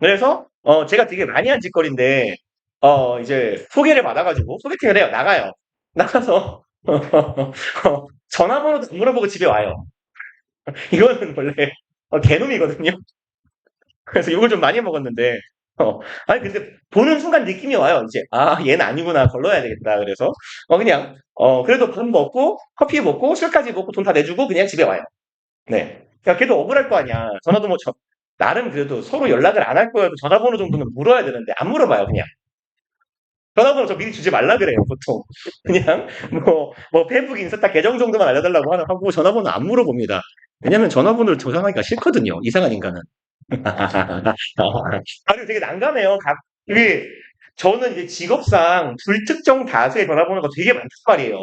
그래서 제가 되게 많이 한 짓거리인데 이제 소개를 받아가지고 소개팅을 해요. 나가요. 나가서 전화번호도 안 물어보고 집에 와요. 이거는 원래 개놈이거든요. 그래서 욕을 좀 많이 먹었는데 아니 근데 보는 순간 느낌이 와요. 이제 얘는 아니구나 걸러야 되겠다. 그래서 그냥 그래도 밥 먹고 커피 먹고 술까지 먹고 돈 다 내주고 그냥 집에 와요. 네. 그러니까 걔도 억울할 거 아니야. 전화도 뭐 나름 그래도 서로 연락을 안 할 거여도 전화번호 정도는 물어야 되는데 안 물어봐요 그냥. 전화번호 저 미리 주지 말라 그래요 보통. 그냥 페이북 인스타 계정 정도만 알려달라고 하고 전화번호 안 물어봅니다. 왜냐면 전화번호를 조작하기가 싫거든요. 이상한 인간은. 그리고 되게 난감해요. 이게 저는 이제 직업상 불특정 다수의 전화번호가 되게 많단 말이에요.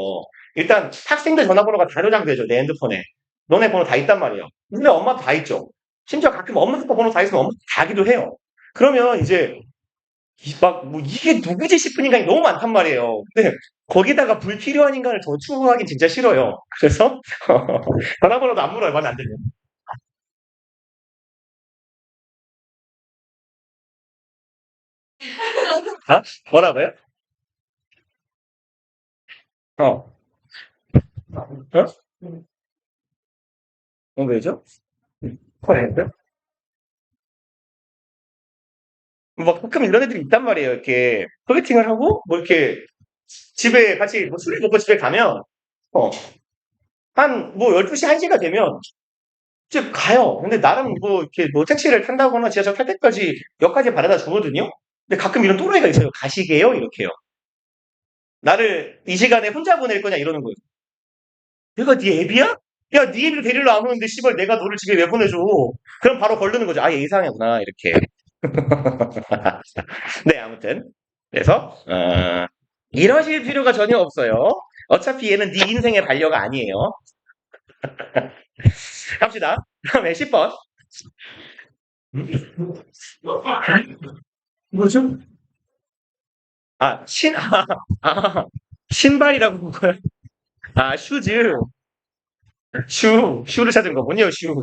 일단 학생들 전화번호가 다 저장되죠. 내 핸드폰에. 너네 번호 다 있단 말이에요. 근데 엄마도 다 있죠. 심지어 가끔 엄마 번호 다 있으면 엄마 다기도 해요. 그러면 이제 이게 누구지 싶은 인간이 너무 많단 말이에요. 근데 거기다가 불필요한 인간을 더 추구하긴 진짜 싫어요. 그래서 전화번호도 안 물어요. 말안 되면. 뭐라고요? 어. 어? 왜죠? 그래. 가끔 이런 애들이 있단 말이에요. 이렇게 소개팅을 하고 이렇게 집에 같이 술을 먹고 집에 가면 어, 한 12시 1시가 되면 즉 가요. 근데 나름 뭐 이렇게 뭐 택시를 탄다거나 지하철 탈 때까지 역까지 바래다 주거든요. 근데 가끔 이런 또라이가 있어요. 가시게요? 이렇게요. 나를 이 시간에 혼자 보낼 거냐 이러는 거예요. 내가 네 애비야? 야, 네 애비를 데리러 안 오는데 씨발 내가 너를 집에 왜 보내줘? 그럼 바로 걸르는 거죠. 아, 얘 이상하구나 이렇게. 네, 아무튼 그래서 이러실 필요가 전혀 없어요. 어차피 얘는 네 인생의 반려가 아니에요. 갑시다. 다음에 10번. 뭐죠? 신발이라고 본 거야. 아, 슈즈. 슈를 찾은 거군요, 슈.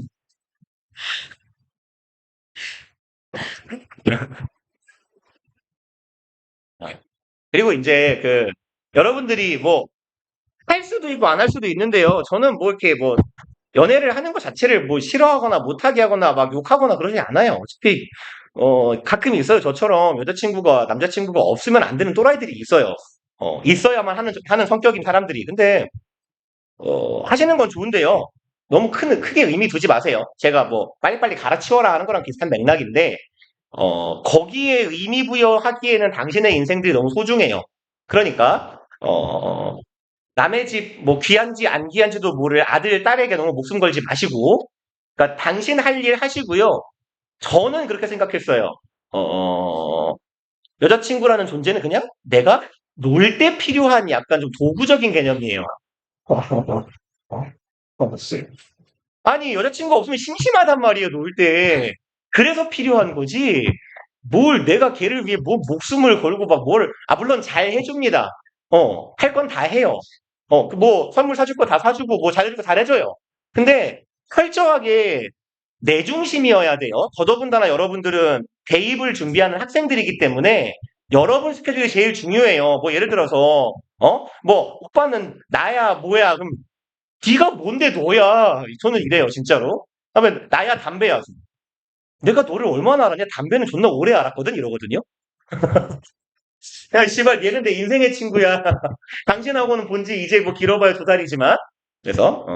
그리고 이제 여러분들이 뭐, 할 수도 있고 안 할 수도 있는데요. 저는 뭐 이렇게 뭐, 연애를 하는 것 자체를 뭐 싫어하거나 못하게 하거나 막 욕하거나 그러지 않아요. 어차피, 가끔 있어요. 저처럼 여자친구가, 남자친구가 없으면 안 되는 또라이들이 있어요. 있어야만 하는 성격인 사람들이. 근데, 하시는 건 좋은데요. 너무 크게 의미 두지 마세요. 제가 뭐, 빨리빨리 갈아치워라 하는 거랑 비슷한 맥락인데, 거기에 의미 부여하기에는 당신의 인생들이 너무 소중해요. 그러니까, 남의 집, 뭐, 귀한지 안 귀한지도 모를 아들, 딸에게 너무 목숨 걸지 마시고, 그러니까 당신 할 일 하시고요. 저는 그렇게 생각했어요. 어, 여자친구라는 존재는 그냥 내가 놀 때 필요한 약간 좀 도구적인 개념이에요. 아니, 여자친구 없으면 심심하단 말이에요, 놀 때. 그래서 필요한 거지. 뭘 내가 걔를 위해 뭐 목숨을 걸고 막 물론 잘 해줍니다. 할 건 다 해요. 뭐 선물 사줄 거 다 사주고 뭐 잘해줄 거 잘해줘요. 근데 철저하게 내 중심이어야 돼요. 더더군다나 여러분들은 대입을 준비하는 학생들이기 때문에 여러분 스케줄이 제일 중요해요. 뭐 예를 들어서 뭐 오빠는 나야 뭐야 그럼 네가 뭔데 너야. 저는 이래요 진짜로. 그러면 나야 담배야. 내가 너를 얼마나 알았냐? 담배는 존나 오래 알았거든 이러거든요. 야 씨발 얘는 내 인생의 친구야. 당신하고는 본지 이제 뭐 길어봐야 2달이지만 그래서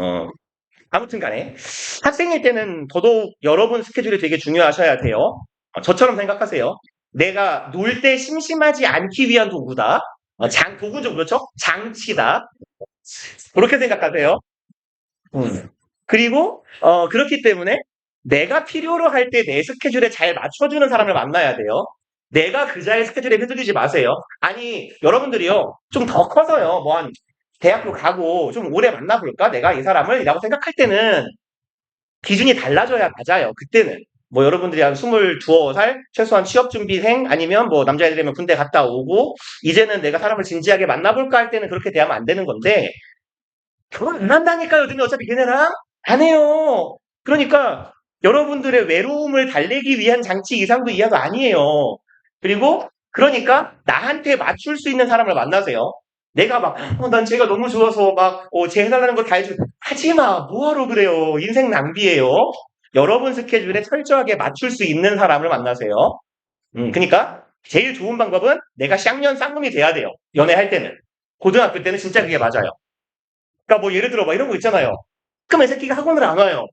아무튼 간에 학생일 때는 더더욱 여러분 스케줄이 되게 중요하셔야 돼요. 저처럼 생각하세요. 내가 놀 때 심심하지 않기 위한 도구다. 도구죠, 그렇죠? 장치다. 그렇게 생각하세요. 그리고 그렇기 때문에 내가 필요로 할 때 내 스케줄에 잘 맞춰주는 사람을 만나야 돼요. 내가 그자의 스케줄에 휘둘리지 마세요. 아니 여러분들이요 좀 더 커서요 뭐 한 대학교 가고 좀 오래 만나볼까 내가 이 사람을 라고 생각할 때는 기준이 달라져야 맞아요. 그때는 뭐 여러분들이 한 22살 최소한 취업준비생 아니면 뭐 남자애들이면 군대 갔다 오고 이제는 내가 사람을 진지하게 만나볼까 할 때는 그렇게 대하면 안 되는 건데 결혼 안 한다니까요. 근데 어차피 걔네랑 안 해요. 그러니까 여러분들의 외로움을 달래기 위한 장치 이상도 이하도 아니에요. 그리고 그러니까 나한테 맞출 수 있는 사람을 만나세요. 내가 막, 난 쟤가 너무 좋아서 막, 쟤 해달라는 거 다 해줘. 하지 마. 뭐하러 그래요. 인생 낭비예요. 여러분 스케줄에 철저하게 맞출 수 있는 사람을 만나세요. 그러니까 제일 좋은 방법은 내가 쌍년 쌍놈이 돼야 돼요. 연애할 때는. 고등학교 때는 진짜 그게 맞아요. 그러니까 뭐 예를 들어 막 이런 거 있잖아요. 그럼 애 새끼가 학원을 안 와요.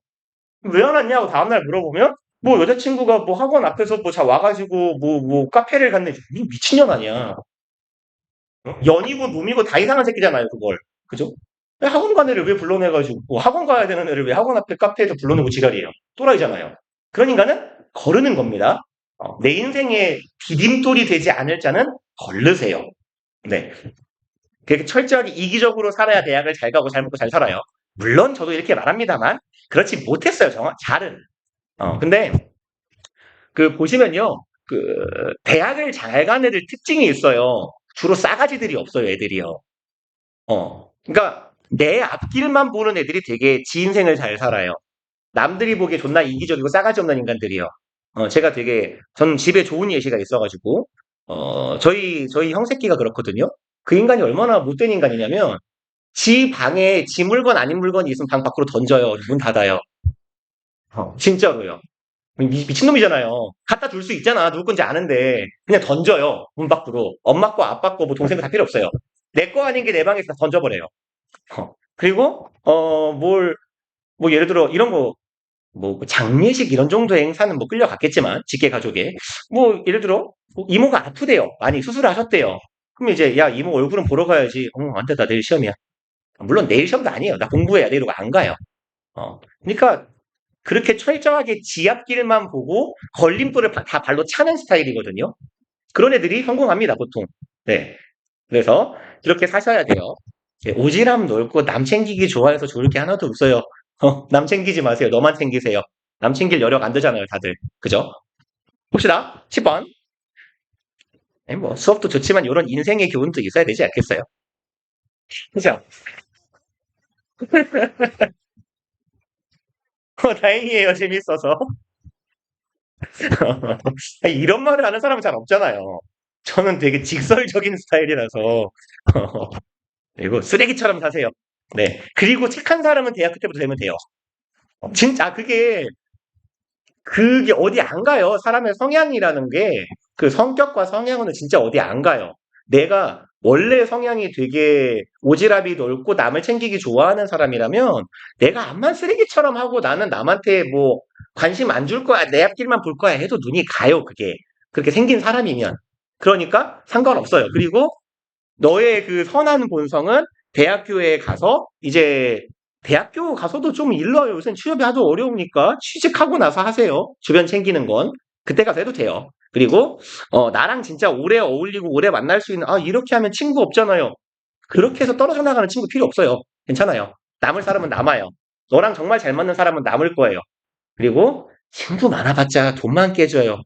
왜 안 왔냐고 다음날 물어보면 뭐 여자친구가 뭐 학원 앞에서 뭐 자 와가지고 뭐 카페를 갔네. 미친년 아니야. 연이고 놈이고 다 이상한 새끼잖아요 그걸. 그죠? 학원 간 애를 왜 불러내가지고 뭐 학원 가야 되는 애를 왜 학원 앞에 카페에서 불러내고 지랄이에요. 또라이잖아요. 그러니까는 거르는 겁니다. 내 인생의 디딤돌이 되지 않을 자는 걸르세요. 네. 그렇게 철저하게 이기적으로 살아야 대학을 잘 가고 잘 먹고 잘 살아요. 물론 저도 이렇게 말합니다만 그렇지 못했어요. 잘은. 근데 보시면요. 대학을 잘 간 애들 특징이 있어요. 주로 싸가지들이 없어요, 애들이요. 그러니까 내 앞길만 보는 애들이 되게 지 인생을 잘 살아요. 남들이 보기에 존나 이기적이고 싸가지 없는 인간들이요. 저는 집에 좋은 예시가 있어가지고, 저희 형 새끼가 그렇거든요. 그 인간이 얼마나 못된 인간이냐면, 지 방에 지 물건 아닌 물건이 있으면 방 밖으로 던져요. 문 닫아요. 진짜로요. 미친놈이잖아요. 갖다 줄 수 있잖아. 누구 건지 아는데. 그냥 던져요. 문 밖으로. 엄마 거, 아빠 거, 뭐 동생 거 다 필요 없어요. 내 거 아닌 게 내 방에 있어 던져버려요. 그리고, 뭐 예를 들어 이런 거 뭐 장례식 이런 정도의 행사는 뭐 끌려갔겠지만 직계 가족에 뭐 예를 들어 뭐 이모가 아프대요. 많이 수술하셨대요. 그럼 이제 야 이모 얼굴은 보러 가야지. 안 돼, 나 내일 시험이야. 물론 내일 시험도 아니에요. 나 공부해야 돼 이러고 안 가요. 그러니까 그렇게 철저하게 지 앞길만 보고 걸림돌을 다 발로 차는 스타일이거든요. 그런 애들이 성공합니다, 보통. 네. 그래서 그렇게 사셔야 돼요. 오지랖 넓고 남 챙기기 좋아해서 좋을 게 하나도 없어요. 남 챙기지 마세요. 너만 챙기세요. 남 챙길 여력 안 되잖아요, 다들. 그죠? 봅시다. 10번. 뭐 수업도 좋지만 이런 인생의 교훈도 있어야 되지 않겠어요? 그죠? 다행이에요. 재밌어서. 이런 말을 하는 사람은 잘 없잖아요. 저는 되게 직설적인 스타일이라서. 그리고 쓰레기처럼 사세요. 네. 그리고 착한 사람은 대학교 때부터 되면 돼요. 진짜 그게 어디 안 가요. 사람의 성향이라는 게 그 성격과 성향은 진짜 어디 안 가요. 내가 원래 성향이 되게 오지랖이 넓고 남을 챙기기 좋아하는 사람이라면 내가 암만 쓰레기처럼 하고 나는 남한테 뭐 관심 안 줄 거야, 내 앞길만 볼 거야 해도 눈이 가요, 그게. 그렇게 생긴 사람이면. 그러니까 상관없어요. 그리고 너의 그 선한 본성은 대학교에 가서 이제 대학교 가서도 좀 일러요. 요새 취업이 하도 어려우니까 취직하고 나서 하세요. 주변 챙기는 건. 그때 가서 해도 돼요. 그리고 나랑 진짜 오래 어울리고 오래 만날 수 있는 이렇게 하면 친구 없잖아요. 그렇게 해서 떨어져 나가는 친구 필요 없어요. 괜찮아요. 남을 사람은 남아요. 너랑 정말 잘 맞는 사람은 남을 거예요. 그리고 친구 많아봤자 돈만 깨져요.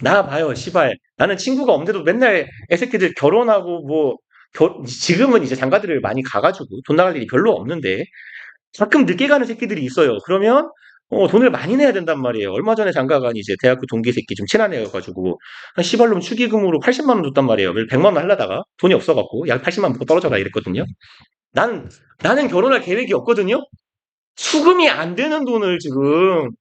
나 봐요, 시발. 나는 친구가 없는데도 맨날 애새끼들 결혼하고 뭐 지금은 이제 장가들을 많이 가가지고 돈 나갈 일이 별로 없는데 가끔 늦게 가는 새끼들이 있어요. 그러면 돈을 많이 내야 된단 말이에요. 얼마 전에 장가 간 이제 대학교 동기 새끼 좀 친한 애여가지고 한 시발놈 축의금으로 80만 원 줬단 말이에요. 100만 원 하려다가 돈이 없어갖고 약 80만 원 먹고 떨어져라 이랬거든요. 나는 결혼할 계획이 없거든요. 수금이 안 되는 돈을 지금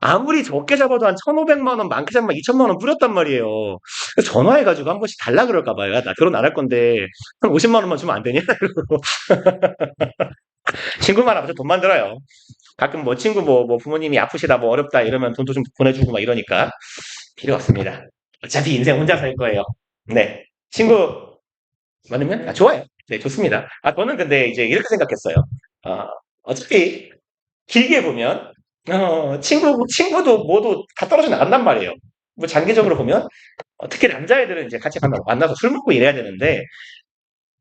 아무리 적게 잡아도 한 1,500만 원, 많게 잡으면 2천만 원 뿌렸단 말이에요. 그래서 전화해가지고 한 번씩 달라 그럴까 봐요. 야, 나 결혼 안 할 건데 한 50만 원만 주면 안 되냐? 이러고. 친구만 하면 돈 만들어요. 가끔 뭐 친구 뭐 부모님이 아프시다 뭐 어렵다 이러면 돈도 좀 보내주고 막 이러니까 필요 없습니다. 어차피 인생 혼자 살 거예요. 네. 친구 많으면 좋아요. 네, 좋습니다. 저는 근데 이제 이렇게 생각했어요. 어차피 길게 보면 친구도 뭐도 다 떨어져 나간단 말이에요. 뭐 장기적으로 보면 특히 남자애들은 이제 같이 만나서 술 먹고 이래야 되는데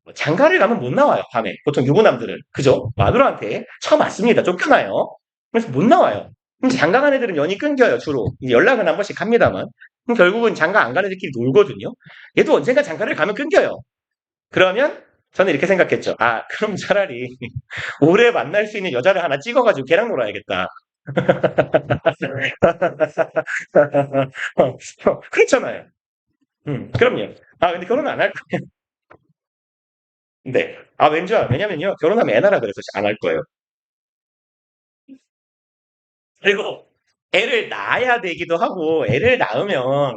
뭐 장가를 가면 못 나와요. 밤에 보통 유부남들은 그죠? 마누라한테 처음 왔습니다. 쫓겨나요. 그래서 못 나와요. 그럼 장가 간 애들은 연이 끊겨요. 주로 이제 연락은 한 번씩 합니다만 그럼 결국은 장가 안 가는 애들끼리 놀거든요. 얘도 언젠가 장가를 가면 끊겨요. 그러면 저는 이렇게 생각했죠. 그럼 차라리 오래 만날 수 있는 여자를 하나 찍어가지고 걔랑 놀아야겠다. 그렇잖아요. 그럼요. 근데 결혼 안 할 거예요. 네. 왠지 왜냐면요. 결혼하면 애 낳으라 그래서 안 할 거예요. 그리고 애를 낳아야 되기도 하고, 애를 낳으면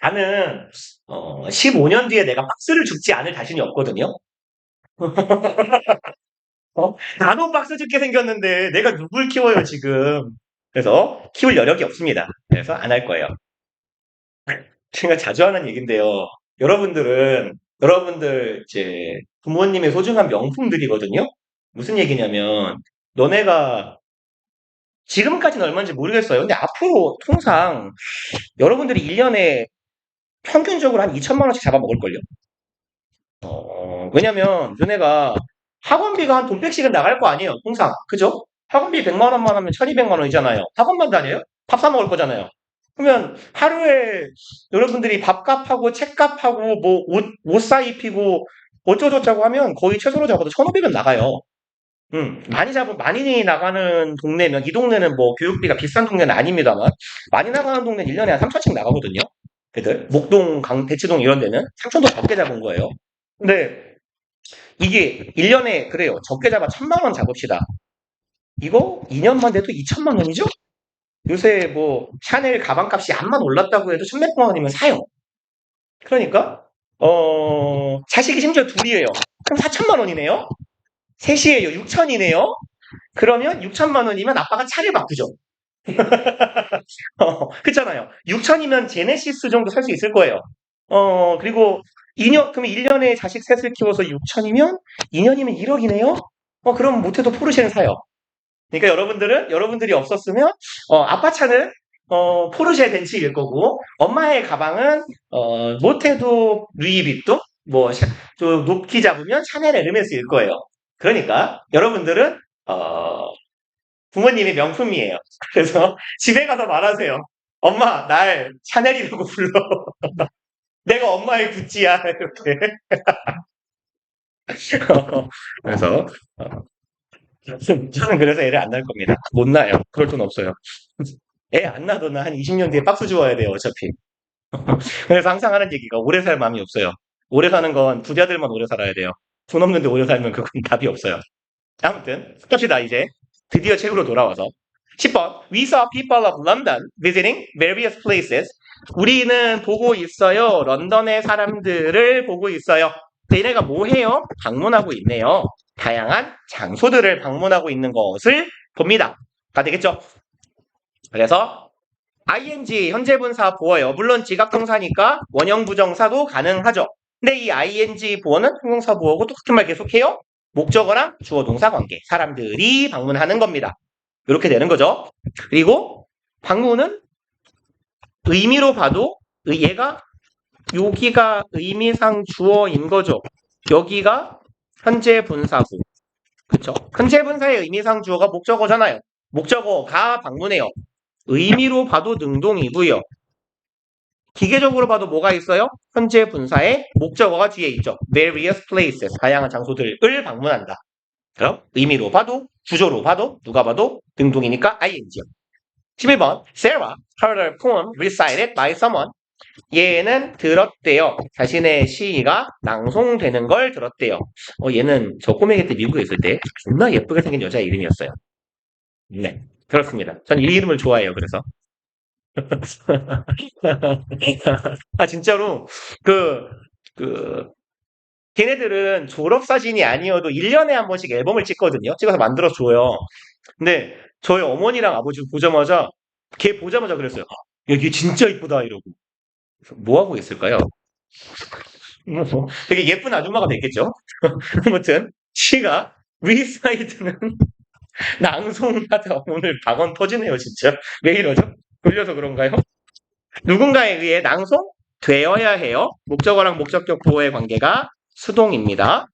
나는, 15년 뒤에 내가 박스를 줍지 않을 자신이 없거든요. 나도 박스 줍게 생겼는데 내가 누굴 키워요, 지금. 그래서 키울 여력이 없습니다. 그래서 안 할 거예요. 제가 자주 하는 얘기인데요. 여러분들 이제 부모님의 소중한 명품들이거든요. 무슨 얘기냐면 너네가 지금까지는 얼마인지 모르겠어요. 근데 앞으로 통상 여러분들이 1년에 평균적으로 한 2천만 원씩 잡아먹을걸요. 왜냐면 너네가 학원비가 한 돈 100씩은 나갈 거 아니에요. 통상. 그죠? 학원비 100만 원만 하면 1200만 원이잖아요. 학원만 다녀요? 밥 사 먹을 거잖아요. 그러면 하루에 여러분들이 밥값하고 책값하고 뭐 옷 사 입히고 어쩌고저쩌고 하면 거의 최소로 잡아도 1,500은 나가요. 많이 나가는 동네면, 이 동네는 뭐 교육비가 비싼 동네는 아닙니다만, 많이 나가는 동네는 1년에 한 3천씩 나가거든요. 애들. 목동, 대치동 이런 데는 3천도 적게 잡은 거예요. 근데 이게 1년에, 그래요. 적게 잡아 1,000만 원 잡읍시다. 이거 2년만 돼도 2천만 원이죠? 요새 뭐 샤넬 가방값이 암만 올랐다고 해도 1,100만 원이면 사요. 그러니까 자식이 심지어 둘이에요. 그럼 4천만 원이네요. 셋이에요. 6천이네요. 그러면 6천만 원이면 아빠가 차를 바꾸죠. 그렇잖아요. 6천이면 제네시스 정도 살 수 있을 거예요. 그리고 2년, 그럼 1년에 자식 셋을 키워서 6천이면 2년이면 1억이네요? 그럼 못해도 포르쉐는 사요. 그러니까 여러분들이 없었으면, 아빠 차는, 포르쉐 벤츠일 거고, 엄마의 가방은, 못해도 루이비통, 좀 높게 잡으면 샤넬 에르메스일 거예요. 그러니까, 여러분들은, 부모님의 명품이에요. 그래서 집에 가서 말하세요. 엄마, 날 샤넬이라고 불러. 내가 엄마의 구찌야. 이렇게. 그래서, 저는 그래서 애를 안 낳을 겁니다. 못 낳아요. 그럴 돈 없어요. 애 안 낳아도 한 20년 뒤에 박스 주워야 돼요, 어차피. 그래서 항상 하는 얘기가 오래 살 마음이 없어요. 오래 사는 건 부자들만 오래 살아야 돼요. 돈 없는데 오래 살면 그건 답이 없어요. 아무튼, 갑시다, 이제. 드디어 책으로 돌아와서. 10번. We saw people of London visiting various places. 우리는 보고 있어요. 런던의 사람들을 보고 있어요. 얘네가 뭐 해요? 방문하고 있네요. 다양한 장소들을 방문하고 있는 것을 봅니다. 다 되겠죠? 그래서 ing 현재 분사 보어요. 물론 지각동사니까 원형 부정사도 가능하죠. 근데 이 ing 보어는 형용사 보어고 똑같은 말 계속해요. 목적어랑 주어 동사 관계. 사람들이 방문하는 겁니다. 이렇게 되는 거죠. 그리고 방문은 의미로 봐도 얘가 여기가 의미상 주어인 거죠. 여기가 현재 분사고. 그쵸? 현재 분사의 의미상 주어가 목적어잖아요. 목적어가 방문해요. 의미로 봐도 능동이고요. 기계적으로 봐도 뭐가 있어요? 현재 분사의 목적어가 뒤에 있죠. various places, 다양한 장소들을 방문한다. 그럼 의미로 봐도, 구조로 봐도, 누가 봐도 능동이니까 ing요. 11번, Sarah heard a poem recited by someone. 얘는 들었대요. 자신의 시가 낭송되는 걸 들었대요. 얘는 저 꼬맹이 때 미국에 있을 때 존나 예쁘게 생긴 여자 이름이었어요. 네, 그렇습니다. 전 이 이름을 좋아해요. 그래서. 아, 진짜로, 그, 그, 걔네들은 졸업사진이 아니어도 1년에 한 번씩 앨범을 찍거든요. 찍어서 만들어줘요. 근데 저희 어머니랑 아버지 보자마자, 걔 보자마자 그랬어요. 야, 걔 진짜 이쁘다, 이러고. 뭐 하고 있을까요? 되게 예쁜 아줌마가 됐겠죠? 아무튼, 시가, 리사이드는 낭송하다. 오늘 박원 터지네요, 진짜. 왜 이러죠? 돌려서 그런가요? 누군가에 의해 낭송되어야 해요. 목적어랑 목적격 보호의 관계가 수동입니다.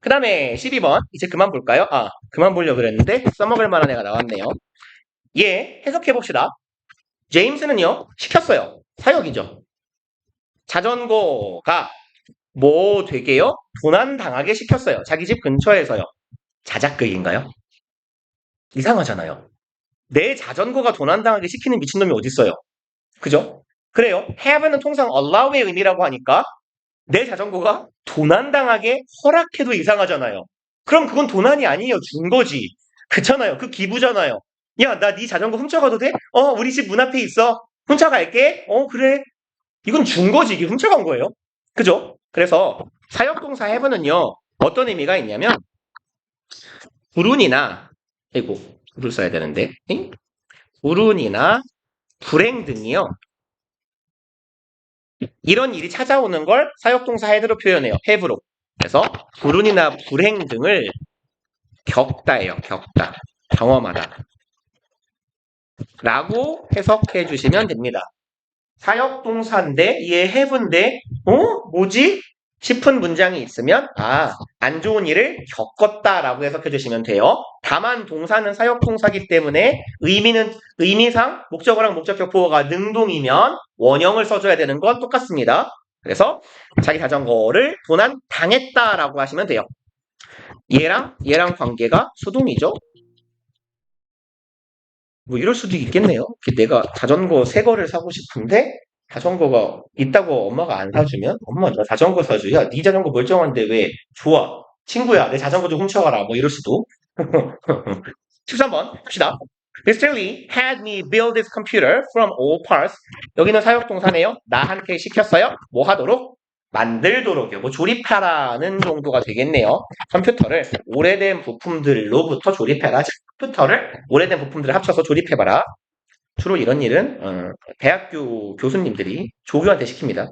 그 다음에 12번. 이제 그만 볼까요? 그만 보려고 그랬는데 써먹을 만한 애가 나왔네요. 예, 해석해봅시다. 제임스는요, 시켰어요. 사역이죠. 자전거가 뭐 되게요? 도난당하게 시켰어요. 자기 집 근처에서요. 자작극인가요? 이상하잖아요. 내 자전거가 도난당하게 시키는 미친놈이 어딨어요? 그죠? 그래요. have는 통상 allow의 의미라고 하니까 내 자전거가 도난당하게 허락해도 이상하잖아요. 그럼 그건 도난이 아니에요. 준 거지. 그렇잖아요. 그 기부잖아요. 야, 나 네 자전거 훔쳐가도 돼? 우리 집 문 앞에 있어. 훔쳐갈게. 그래. 이건 준 거지. 이게 훔쳐간 거예요. 그죠? 그래서 사역동사 have는요. 어떤 의미가 있냐면 불운이나 아이고, 불을 써야 되는데. 불운이나 불행 등이요. 이런 일이 찾아오는 걸 사역동사 have로 표현해요. have로. 그래서 불운이나 불행 등을 겪다예요. 겪다. 경험하다. 라고 해석해 주시면 됩니다. 사역동사인데 얘 have인데 뭐지? 싶은 문장이 있으면 안 좋은 일을 겪었다라고 해석해 주시면 돼요. 다만 동사는 사역동사기 때문에 의미상 목적어랑 목적격 보어가 능동이면 원형을 써줘야 되는 건 똑같습니다. 그래서 자기 자전거를 도난 당했다라고 하시면 돼요. 얘랑 관계가 수동이죠. 뭐 이럴 수도 있겠네요. 내가 자전거 새 거를 사고 싶은데 자전거가 있다고 엄마가 안 사주면 엄마 나 자전거 사줘. 야, 네 자전거 멀쩡한데 왜 좋아? 친구야, 내 자전거 좀 훔쳐가라. 뭐 이럴 수도. 13번 합시다. Mr. Lee had me build this computer from all parts. 여기는 사역동사네요. 나한테 시켰어요. 뭐 하도록? 만들도록요. 뭐 조립하라는 정도가 되겠네요. 컴퓨터를 오래된 부품들로부터 조립해라. 컴퓨터를 오래된 부품들을 합쳐서 조립해봐라. 주로 이런 일은 대학교 교수님들이 조교한테 시킵니다.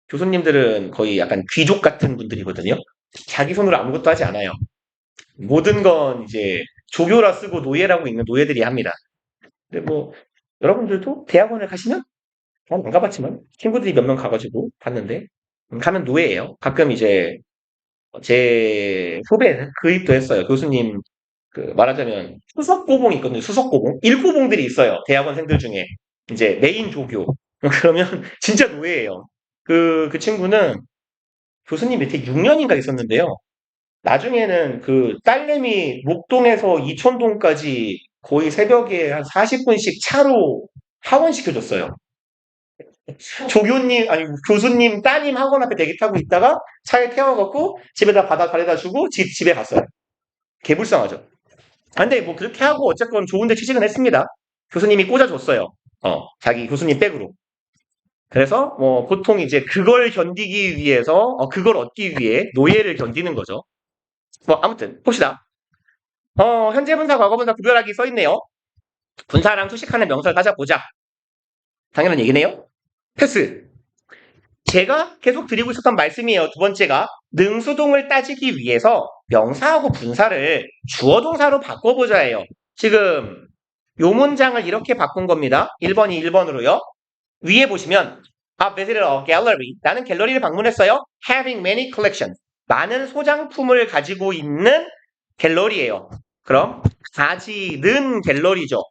교수님들은 거의 약간 귀족 같은 분들이거든요. 자기 손으로 아무것도 하지 않아요. 모든 건 이제 조교라 쓰고 노예라고 있는 노예들이 합니다. 근데 뭐 여러분들도 대학원을 가시면 안 가봤지만 친구들이 몇 명 가가지고 봤는데 가면 노예예요. 가끔 이제 제 후배 그 입도 했어요. 교수님 그 말하자면 수석고봉이 있거든요. 수석고봉 1고봉들이 있어요. 대학원생들 중에 이제 메인 조교 그러면 진짜 노예예요. 그 친구는 교수님 밑에 6년인가 있었는데요. 나중에는 그 딸내미 목동에서 이촌동까지 거의 새벽에 한 40분씩 차로 하원시켜줬어요. 조교님, 아니, 교수님 따님 학원 앞에 대기 타고 있다가 차에 태워갖고 집에다 바래다 주고 집에 갔어요. 개불쌍하죠. 아, 근데 뭐 그렇게 하고 어쨌건 좋은데 취직은 했습니다. 교수님이 꽂아줬어요. 자기 교수님 백으로. 그래서 뭐 보통 이제 그걸 견디기 위해서, 그걸 얻기 위해 노예를 견디는 거죠. 뭐 아무튼 봅시다. 현재 분사, 과거 분사 구별하기 써 있네요. 분사랑 수식하는 명사를 찾아보자. 당연한 얘기네요. 패스. 제가 계속 드리고 있었던 말씀이에요. 두 번째가 능수동을 따지기 위해서 명사하고 분사를 주어 동사로 바꿔보자예요. 지금 요 문장을 이렇게 바꾼 겁니다. 1번이 1번으로요. 위에 보시면 I visited a gallery. 나는 갤러리를 방문했어요. Having many collections. 많은 소장품을 가지고 있는 갤러리예요. 그럼 가지는 갤러리죠.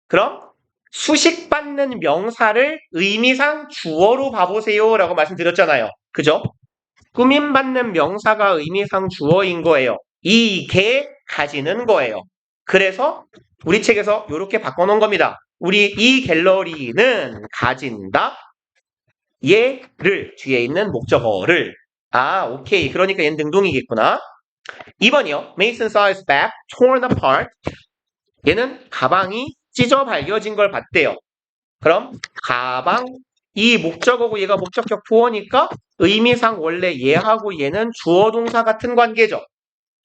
그럼 수식받는 명사를 의미상 주어로 봐보세요 라고 말씀드렸잖아요. 그죠? 꾸밈받는 명사가 의미상 주어인 거예요. 이게 가지는 거예요. 그래서 우리 책에서 이렇게 바꿔놓은 겁니다. 우리 이 갤러리는 가진다. 얘를 뒤에 있는 목적어를. 오케이. 그러니까 얘는 능동이겠구나. 2번이요. Mason saw his bag torn apart. 얘는 가방이 찢어 발겨진 걸 봤대요. 그럼 가방 이 목적어고 얘가 목적격 부어니까 의미상 원래 얘하고 얘는 주어 동사 같은 관계죠.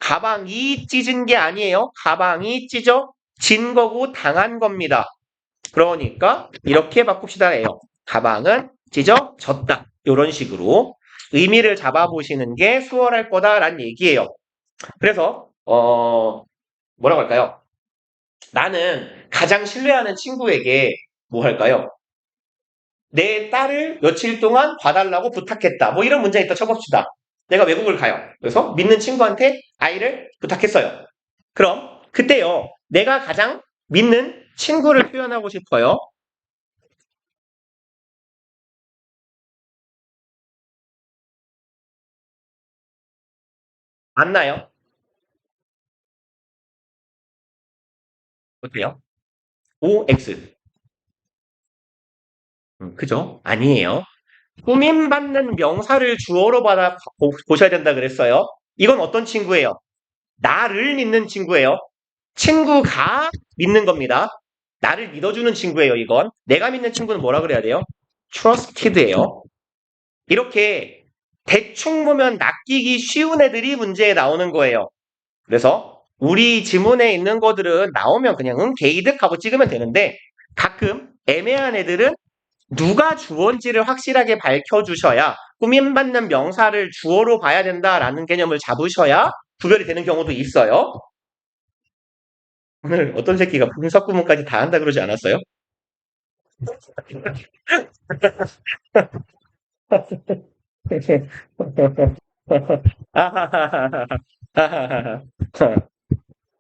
가방이 찢은 게 아니에요. 가방이 찢어진 거고 당한 겁니다. 그러니까 이렇게 바꿉시다 해요. 가방은 찢어졌다. 이런 식으로 의미를 잡아보시는 게 수월할 거다라는 얘기예요. 그래서 뭐라고 할까요? 나는 가장 신뢰하는 친구에게 뭐 할까요? 내 딸을 며칠 동안 봐달라고 부탁했다. 뭐 이런 문장이 있다 쳐봅시다. 내가 외국을 가요. 그래서 믿는 친구한테 아이를 부탁했어요. 그럼 그때요. 내가 가장 믿는 친구를 표현하고 싶어요. 맞나요? 어때요? OX. 그죠? 아니에요. 꾸밈받는 명사를 주어로 받아 보셔야 된다 그랬어요. 이건 어떤 친구예요? 나를 믿는 친구예요. 친구가 믿는 겁니다. 나를 믿어주는 친구예요, 이건. 내가 믿는 친구는 뭐라 그래야 돼요? trusted예요. 이렇게 대충 보면 낚이기 쉬운 애들이 문제에 나오는 거예요. 그래서 우리 지문에 있는 것들은 나오면 그냥 게이득하고 찍으면 되는데 가끔 애매한 애들은 누가 주어인지를 확실하게 밝혀주셔야 꾸밈받는 명사를 주어로 봐야 된다라는 개념을 잡으셔야 구별이 되는 경우도 있어요. 오늘 어떤 새끼가 분석 구문까지 다 한다 그러지 않았어요?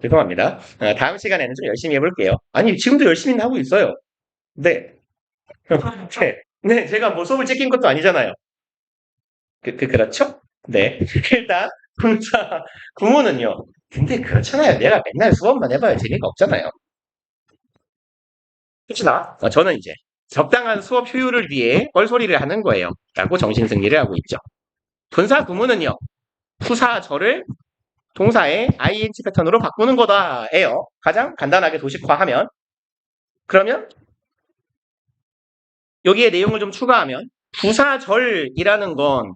죄송합니다. 다음 시간에는 좀 열심히 해볼게요. 아니, 지금도 열심히 하고 있어요. 네. 네. 네, 제가 뭐 수업을 찍힌 것도 아니잖아요. 그렇죠? 네. 일단, 분사, 구문은요. 근데 그렇잖아요. 내가 맨날 수업만 해봐야 재미가 없잖아요. 그렇나? 저는 이제 적당한 수업 효율을 위해 뻘소리를 하는 거예요. 라고 정신승리를 하고 있죠. 분사 구문은요. 후사절을 동사의 ing 패턴으로 바꾸는 거다예요. 가장 간단하게 도식화하면. 그러면 여기에 내용을 좀 추가하면 부사절이라는 건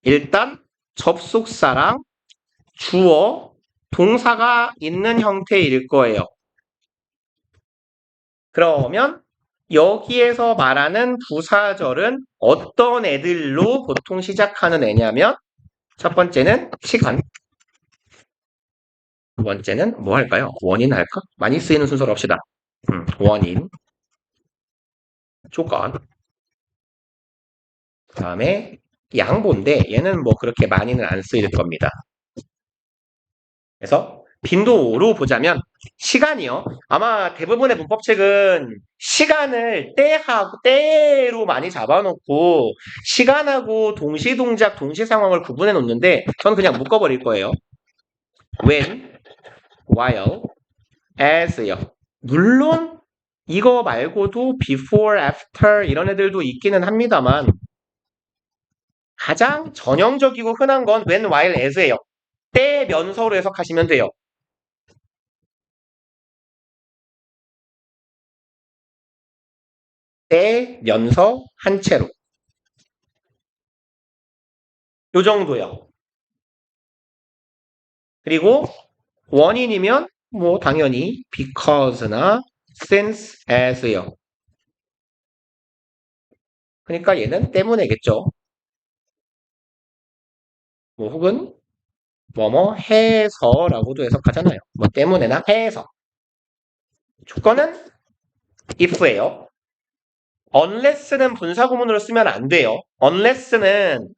일단 접속사랑 주어, 동사가 있는 형태일 거예요. 그러면 여기에서 말하는 부사절은 어떤 애들로 보통 시작하는 애냐면 첫 번째는 시간, 두 번째는 뭐 할까요? 원인 할까? 많이 쓰이는 순서로 합시다. 원인, 조건, 그 다음에 양보인데 얘는 뭐 그렇게 많이는 안 쓰일 겁니다. 그래서 빈도로 보자면 시간이요. 아마 대부분의 문법책은 시간을 때로 많이 잡아놓고 시간하고 동시동작, 동시상황을 구분해 놓는데 전 그냥 묶어버릴 거예요. when, while, as요. 물론 이거 말고도 before, after 이런 애들도 있기는 합니다만 가장 전형적이고 흔한 건 when, while, as예요. 때 면서로 해석하시면 돼요. 때 면서 한 채로. 요 정도요. 그리고 원인이면 뭐 당연히 because나 since as요. 그러니까 얘는 때문에겠죠. 뭐 혹은 뭐뭐 해서라고도 해석하잖아요. 뭐 때문에나 해서. 조건은 if예요. unless는 분사구문으로 쓰면 안 돼요. unless는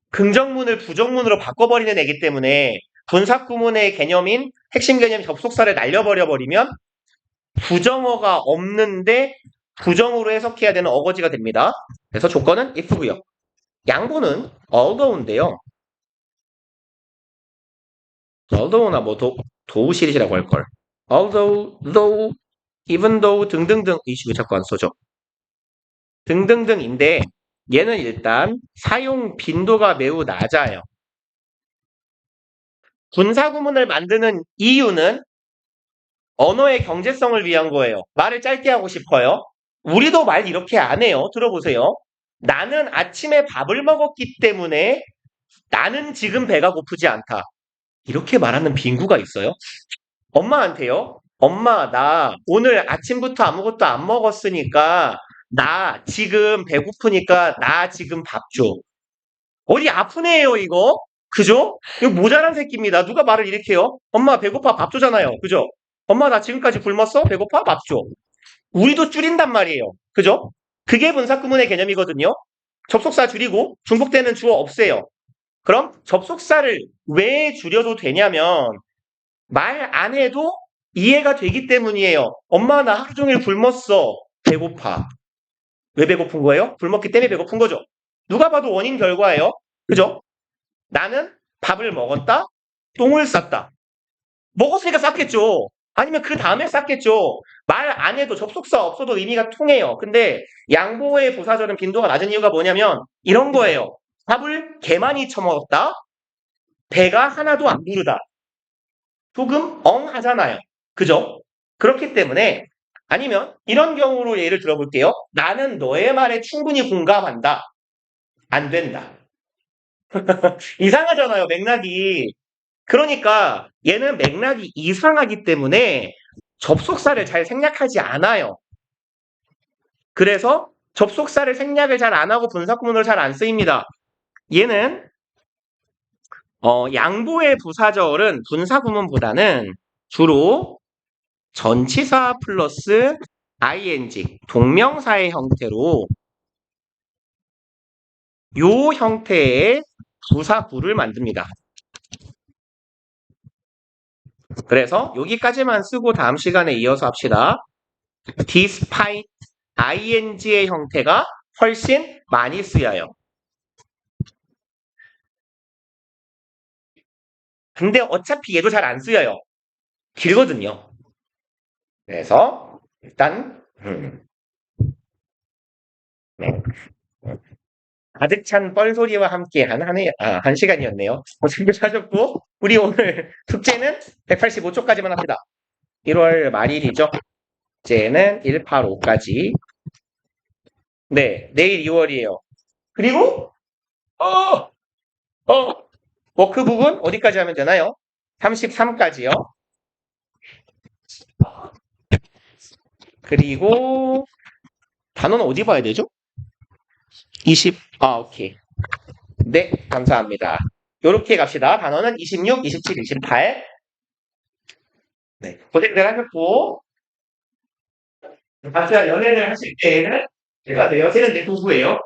긍정문을 부정문으로 바꿔버리는 애기 때문에 분사구문의 개념인 핵심 개념 접속사를 날려버려 버리면 부정어가 없는데 부정으로 해석해야 되는 어거지가 됩니다. 그래서 조건은 if고요. 양보는 although인데요. although나 뭐 도우 시리즈라고 할걸. although, though, even though 등등등 이씨 왜 자꾸 안 써져? 등등등인데 얘는 일단 사용 빈도가 매우 낮아요. 분사구문을 만드는 이유는 언어의 경제성을 위한 거예요. 말을 짧게 하고 싶어요. 우리도 말 이렇게 안 해요. 들어보세요. 나는 아침에 밥을 먹었기 때문에 나는 지금 배가 고프지 않다. 이렇게 말하는 빈구가 있어요. 엄마한테요. 엄마, 나 오늘 아침부터 아무것도 안 먹었으니까 나 지금 배고프니까 나 지금 밥 줘. 어디 아픈 애예요, 이거? 그죠? 이거 모자란 새끼입니다. 누가 말을 이렇게 해요? 엄마 배고파 밥 줘잖아요. 그죠? 엄마 나 지금까지 굶었어? 배고파? 밥 줘. 우리도 줄인단 말이에요. 그죠? 그게 분사구문의 개념이거든요. 접속사 줄이고 중복되는 주어 없애요. 그럼 접속사를 왜 줄여도 되냐면 말 안 해도 이해가 되기 때문이에요. 엄마 나 하루 종일 굶었어. 배고파. 왜 배고픈 거예요? 굶었기 때문에 배고픈 거죠. 누가 봐도 원인 결과예요. 그죠? 나는 밥을 먹었다. 똥을 쌌다. 먹었으니까 쌌겠죠. 아니면 그 다음에 쌌겠죠. 말 안 해도 접속사 없어도 의미가 통해요. 근데 양보의 부사절은 빈도가 낮은 이유가 뭐냐면 이런 거예요. 밥을 개 많이 처먹었다. 배가 하나도 안 부르다. 조금 하잖아요. 그죠? 그렇기 때문에 아니면 이런 경우로 예를 들어볼게요. 나는 너의 말에 충분히 공감한다. 안 된다. 이상하잖아요, 맥락이. 그러니까 얘는 맥락이 이상하기 때문에 접속사를 잘 생략하지 않아요. 그래서 접속사를 생략을 잘 안 하고 분사구문으로 잘 안 쓰입니다. 얘는 양보의 부사절은 분사구문보다는 주로 전치사 플러스 ing, 동명사의 형태로 요 형태의 부사구를 만듭니다. 그래서 여기까지만 쓰고 다음 시간에 이어서 합시다. despite ing의 형태가 훨씬 많이 쓰여요. 근데 어차피 얘도 잘 안 쓰여요. 길거든요. 그래서 일단 네. 가득 찬 뻘소리와 함께 한 시간이었네요. 고생들 하셨고 우리 오늘 숙제는 185초까지만 합니다. 1월 말일이죠. 숙제는 185까지 네, 내일 2월이에요. 그리고, 워크북은 어디까지 하면 되나요? 33까지요. 그리고, 단어는 어디 봐야 되죠? 오케이. 네, 감사합니다. 요렇게 갑시다. 단어는 26, 27, 28. 네, 고생들 하셨고, 각자 연애를 하실 때에는 제가 내 여세는 내 도구예요.